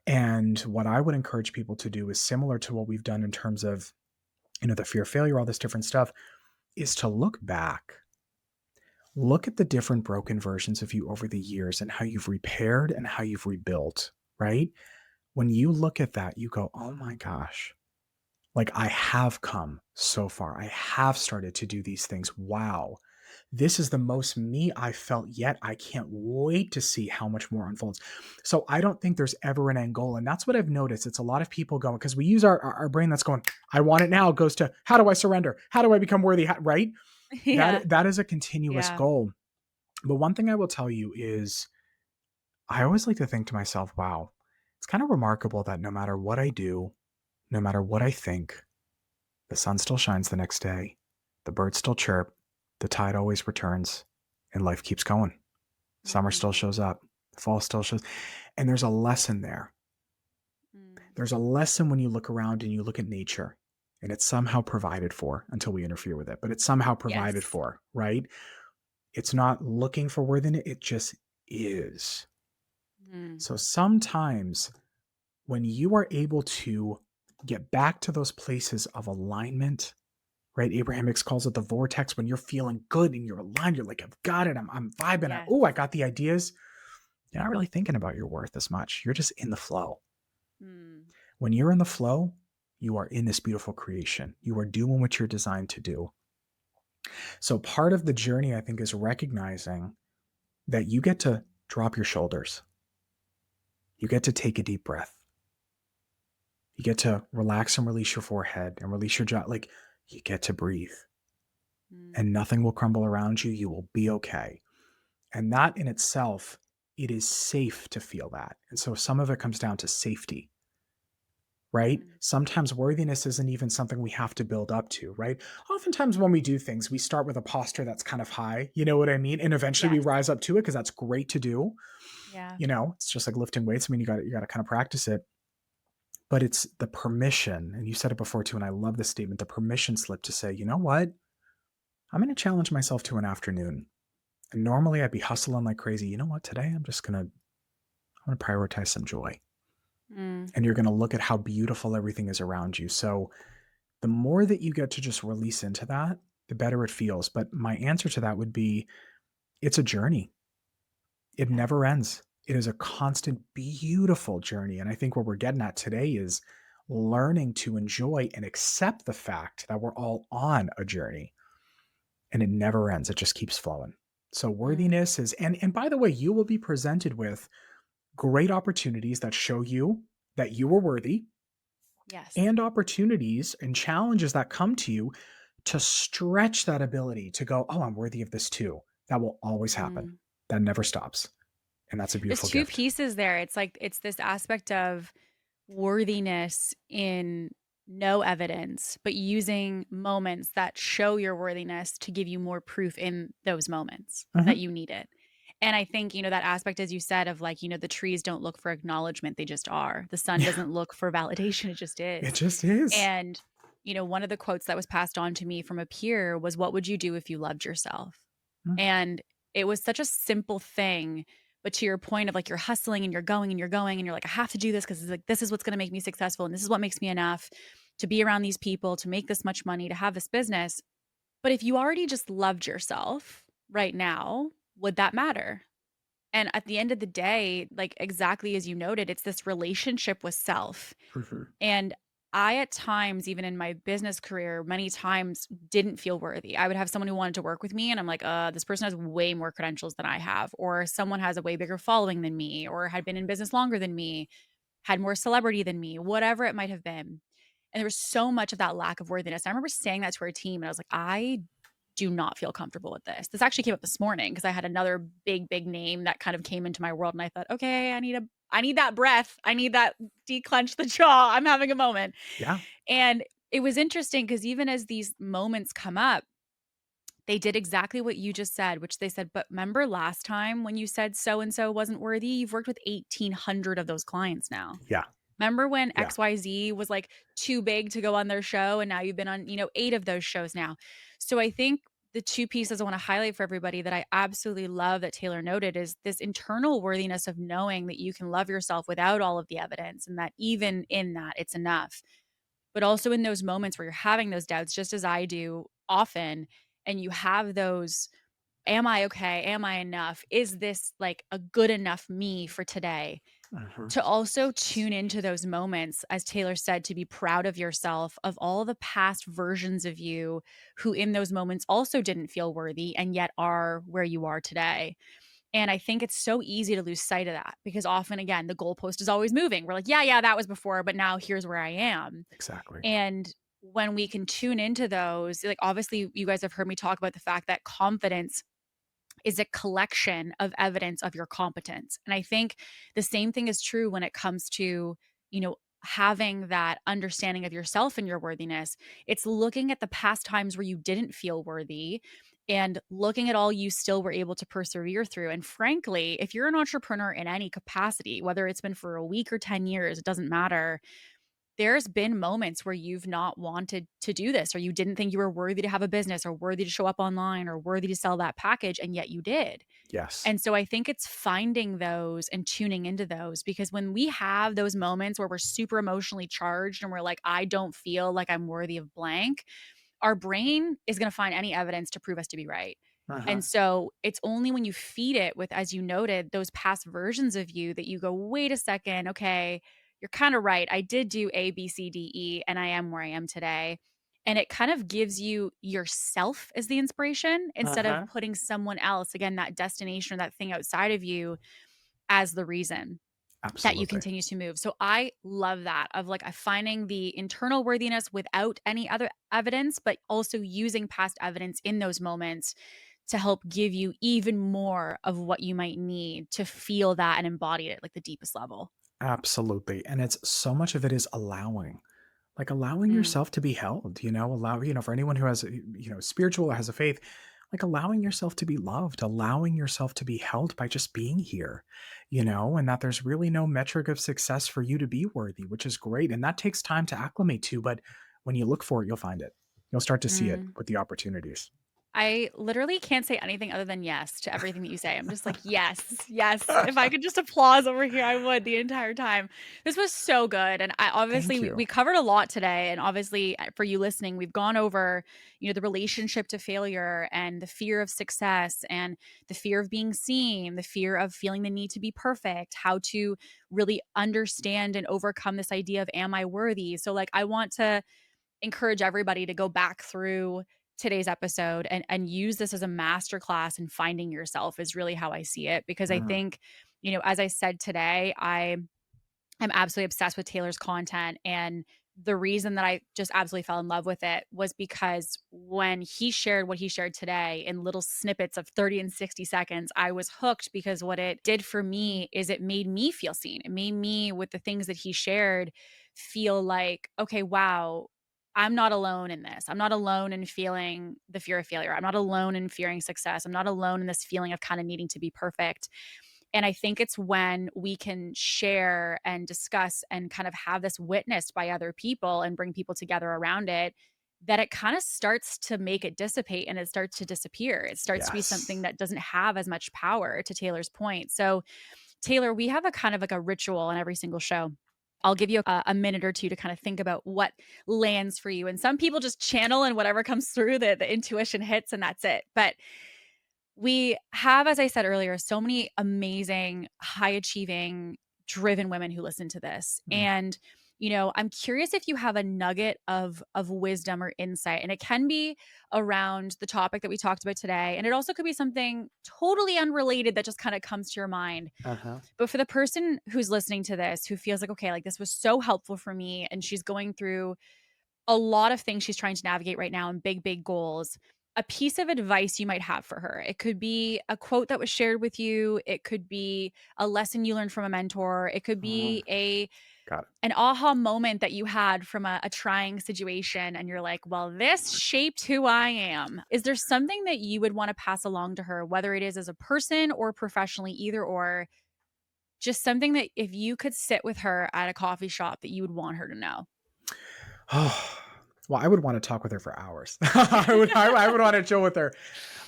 And what I would encourage people to do is similar to what we've done in terms of, the fear of failure, all this different stuff, is to look back. Look at the different broken versions of you over the years and how you've repaired and how you've rebuilt, right? When you look at that, you go, oh my gosh, like I have come so far. I have started to do these things. Wow. This is the most me I felt yet. I can't wait to see how much more unfolds. So I don't think there's ever an end goal. And that's what I've noticed. It's a lot of people going, because we use our brain that's going, I want it now, goes to how do I surrender? How do I become worthy? Right? yeah. That is a continuous Yeah. goal. But one thing I will tell you is I always like to think to myself, wow, it's kind of remarkable that no matter what I do, no matter what I think, the sun still shines the next day, the birds still chirp, the tide always returns, and life keeps going. Summer still Mm, shows up, fall still shows. And there's a lesson there. mm. There's a lesson when you look around and you look at nature, and it's somehow provided for until we interfere with it, but it's somehow provided Yes. for, right? It's not looking for worthiness, it just is. Mm. So sometimes when you are able to get back to those places of alignment, right? Abraham Hicks calls it the vortex when you're feeling good and you're aligned. You're like, I've got it. I'm vibing. Yes. I got the ideas. You're not really thinking about your worth as much. You're just in the flow. Mm, When you're in the flow, you are in this beautiful creation. You are doing what you're designed to do. So part of the journey, I think, is recognizing that you get to drop your shoulders. You get to take a deep breath. You get to relax and release your forehead and release your jaw. Like, you get to breathe mm, and nothing will crumble around you. You will be okay. And that in itself, it is safe to feel that. And so some of it comes down to safety, right? mm. Sometimes worthiness isn't even something we have to build up to, right? Oftentimes when we do things, we start with a posture that's kind of high, you know what I mean? And eventually we Yes. rise up to it because that's great to do. Yeah. You know, it's just like lifting weights. I mean, you got to kind of practice it. But it's the permission, and you said it before too, and I love this statement, the permission slip to say, you know what? I'm going to challenge myself to an afternoon. And normally I'd be hustling like crazy. You know what? Today I'm going to prioritize some joy. Mm, And you're going to look at how beautiful everything is around you. So the more that you get to just release into that, the better it feels. But my answer to that would be it's a journey. It yeah. never ends. It is a constant, beautiful journey. And I think what we're getting at today is learning to enjoy and accept the fact that we're all on a journey and it never ends. It just keeps flowing. So Mm, worthiness is, and by the way, you will be presented with great opportunities that show you that you are worthy, yes. and opportunities and challenges that come to you to stretch that ability to go, oh, I'm worthy of this too. That will always happen. Mm. That never stops. And that's a There's beautiful two gift. pieces there. It's like it's this aspect of worthiness in no evidence, but using moments that show your worthiness to give you more proof in those moments that Mhm. you need it. And I think, that aspect, as you said, of like, the trees don't look for acknowledgement, they just are. The sun Yeah, doesn't look for validation, it just it is. just is. And, one of the quotes that was passed on to me from a peer was, "What would you do if you loved yourself?" Mm, And it was such a simple thing, but to your point of like you're hustling and you're going and you're going and you're like, I have to do this because it's like this is what's going to make me successful and this is what makes me enough to be around these people, to make this much money, to have this business. But if you already just loved yourself right now, would that matter? And at the end of the day, like exactly as you noted, it's this relationship with self. for sure. And I, at times, even in my business career, many times didn't feel worthy. I would have someone who wanted to work with me, and I'm like, this person has way more credentials than I have, or someone has a way bigger following than me, or had been in business longer than me, had more celebrity than me, whatever it might have been. And there was so much of that lack of worthiness. I remember saying that to our team, and I was like, I do not feel comfortable with this. This actually came up this morning because I had another big, big name that kind of came into my world, and I thought, okay, I need that breath. I need that declench the jaw. I'm having a moment. Yeah. And it was interesting because even as these moments come up, they did exactly what you just said, which they said, but remember last time when you said so and so wasn't worthy? You've worked with 1,800 of those clients now. Yeah. Remember when Yeah. XYZ was like too big to go on their show and now you've been on, 8 of those shows now. So I think the two pieces I want to highlight for everybody that I absolutely love that Taylor noted is this internal worthiness of knowing that you can love yourself without all of the evidence and that even in that it's enough. But also in those moments where you're having those doubts, just as I do often, and you have those, am I okay? Am I enough? Is this like a good enough me for today? Mhm. To also tune into those moments, as Taylor said, to be proud of yourself, of all the past versions of you who in those moments also didn't feel worthy and yet are where you are today. And I think it's so easy to lose sight of that because often, again, the goalpost is always moving. We're like, yeah, that was before, but now here's where I am. Exactly. And when we can tune into those, like obviously, you guys have heard me talk about the fact that confidence is a collection of evidence of your competence. And I think the same thing is true when it comes to, having that understanding of yourself and your worthiness. It's looking at the past times where you didn't feel worthy and looking at all you still were able to persevere through. And frankly, if you're an entrepreneur in any capacity, whether it's been for a week or 10 years, it doesn't matter, there's been moments where you've not wanted to do this, or you didn't think you were worthy to have a business or worthy to show up online or worthy to sell that package, and yet you did. Yes. And so I think it's finding those and tuning into those because when we have those moments where we're super emotionally charged and we're like, I don't feel like I'm worthy of blank, our brain is going to find any evidence to prove us to be right. Uh-huh. And so it's only when you feed it with, as you noted, those past versions of you that you go, wait a second, okay, you're kind of right. I did do A, B, C, D, E, and I am where I am today. And it kind of gives you yourself as the inspiration instead of Uh-huh. putting someone else, again, that destination or that thing outside of you as the reason that you Absolutely. continue to move. So I love that of like finding the internal worthiness without any other evidence, but also using past evidence in those moments to help give you even more of what you might need to feel that and embody it at like the deepest level. Absolutely. And it's so much of it is allowing. Like allowing Mm, yourself to be held, allow, for anyone who has, spiritual or has a faith, like allowing yourself to be loved, allowing yourself to be held by just being here, and that there's really no metric of success for you to be worthy, which is great. And that takes time to acclimate to, but when you look for it, you'll find it. You'll start to see it mm. with the opportunities. I literally can't say anything other than yes to everything that you say. I'm just like, yes, yes. If I could just applause over here, I would the entire time. This was so good. And I obviously Thank we, you. we covered a lot today. And obviously for you listening, we've gone over, the relationship to failure and the fear of success and the fear of being seen, the fear of feeling the need to be perfect, how to really understand and overcome this idea of am I worthy? So like I want to encourage everybody to go back through today's episode and use this as a masterclass in finding yourself is really how I see it. Because I Mm, think, as I said today, I'm absolutely obsessed with Taylor's content. And the reason that I just absolutely fell in love with it was because when he shared what he shared today in little snippets of 30 and 60 seconds, I was hooked because what it did for me is it made me feel seen. It made me, with the things that he shared, feel like, okay, wow, I'm not alone in this. I'm not alone in feeling the fear of failure. I'm not alone in fearing success. I'm not alone in this feeling of kind of needing to be perfect. And I think it's when we can share and discuss and kind of have this witnessed by other people and bring people together around it that it kind of starts to make it dissipate and it starts to disappear. It starts to be something yes. that doesn't have as much power, to Taylor's point. So, Taylor, we have a kind of like a ritual on every single show. I'll give you a minute or two to kind of think about what lands for you. And some people just channel and whatever comes through, the intuition hits and that's it. But we have, as I said earlier, so many amazing, high achieving, driven women who listen to this. Mm, And, I'm curious if you have a nugget of wisdom or insight. And it can be around the topic that we talked about today. And it also could be something totally unrelated that just kind of comes to your mind. uh-huh. But for the person who's listening to this, who feels like, okay, like this was so helpful for me, and she's going through a lot of things she's trying to navigate right now and big, big goals. A piece of advice you might have for her. It could be a quote that was shared with you. It could be a lesson you learned from a mentor. It could Mm, be a got it. an aha moment that you had from a trying situation and you're like, well, this shaped who I am. Is there something that you would want to pass along to her, whether it is as a person or professionally, either or, just something that if you could sit with her at a coffee shop that you would want her to know? Oh, well, I would want to talk with her for hours. I would want to chill with her.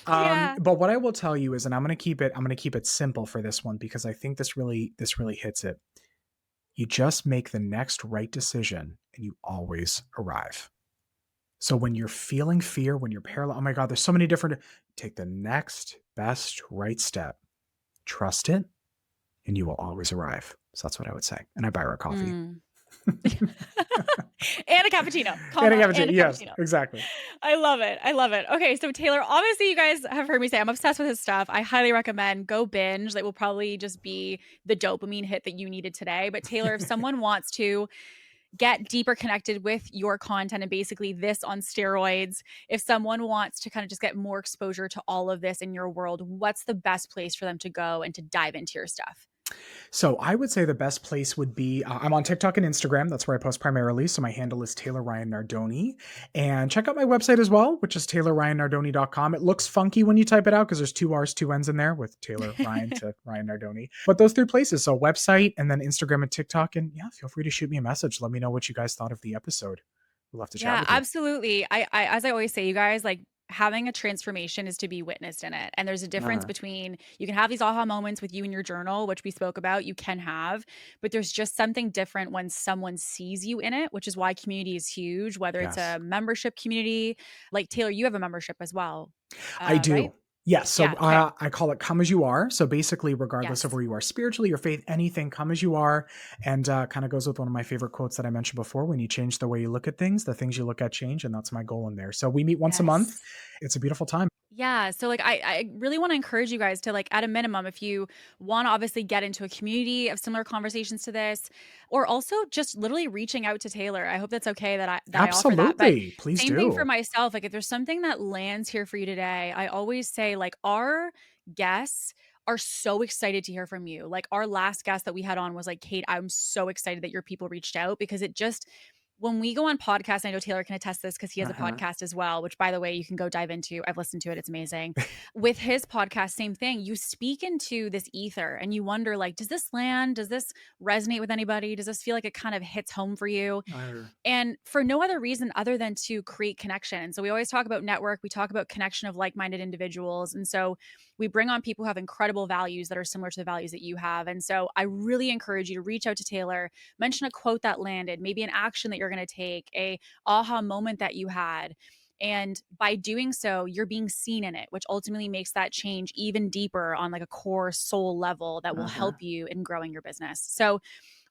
Yeah. But what I will tell you is, and I'm going to keep it simple for this one because I think this really hits it. You just make the next right decision and you always arrive. So when you're feeling fear, when you're paralyzed, oh my God, there's so many different, take the next best right step, trust it, and you will always arrive. So that's what I would say. And I buy her a coffee. Mm. And a cappuccino, And a comma, and cappuccino. a Yes, cappuccino. exactly. I love it. I love it. Okay, so Taylor, obviously you guys have heard me say I'm obsessed with his stuff. I highly recommend go binge. That will probably just be the dopamine hit that you needed today. But Taylor, if someone wants to get deeper connected with your content and basically this on steroids, if someone wants to kind of just get more exposure to all of this in your world, what's the best place for them to go and to dive into your stuff? So I would say the best place would be I'm on TikTok and Instagram. That's where I post primarily. So my handle is Taylor Ryan Nardone. And check out my website as well, which is taylorryannardone.com. It looks funky when you type it out because there's two R's, two N's in there with Taylor Ryan to Ryan Nardone. But those three places. So website and then Instagram and TikTok. And yeah, feel free to shoot me a message. Let me know what you guys thought of the episode. We'd love to chat Yeah, with you. absolutely. I as I always say, you guys, like having a transformation is to be witnessed in it. And there's a difference Uh-huh. between, you can have these aha moments with you in your journal, which we spoke about, you can have, but there's just something different when someone sees you in it, which is why community is huge, whether it's Yes. a membership community. Like Taylor, you have a membership as well, I right? do. Yes. So Yeah. Okay. I call it come as you are. So basically, regardless of Yes. where you are spiritually or faith, anything, come as you are. And kind of goes with one of my favorite quotes that I mentioned before: when you change the way you look at things, the things you look at change. And that's my goal in there. So we meet once a month. Yes. It's a beautiful time. Yeah. So like I really want to encourage you guys to, like, at a minimum, if you want to obviously get into a community of similar conversations to this, or also just literally reaching out to Taylor. I hope that's okay that I offer that. But Absolutely. Please same thing for do. myself. Like if there's something that lands here for you today, I always say, like, our guests are so excited to hear from you. Like our last guest that we had on was like, Kate, I'm so excited that your people reached out, because it just, when we go on podcasts, I know Taylor can attest this because he has a Uh-huh. podcast as well, which, by the way, you can go dive into. I've listened to it. It's amazing. With his podcast, same thing. You speak into this ether and you wonder, like, does this land? Does this resonate with anybody? Does this feel like it kind of hits home for you? I- And for no other reason other than to create connection. So we always talk about network. We talk about connection of like-minded individuals. And so we bring on people who have incredible values that are similar to the values that you have. And so I really encourage you to reach out to Taylor, mention a quote that landed, maybe an action that you're going to take, a aha moment that you had. And by doing so, you're being seen in it, which ultimately makes that change even deeper on like a core soul level that will Uh-huh. help you in growing your business. So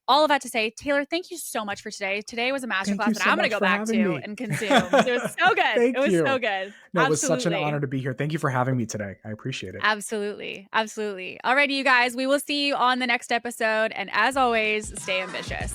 all of that to say, Taylor, thank you so much for today. Today was a Thank you masterclass that so I'm going to much go for back having to me. and consume. It was so good. It Thank was so you. good. No, it was such an honor Absolutely. to be here. Thank you for having me today. I appreciate it. Absolutely. Absolutely. Alrighty, you guys, we will see you on the next episode. And as always, stay ambitious.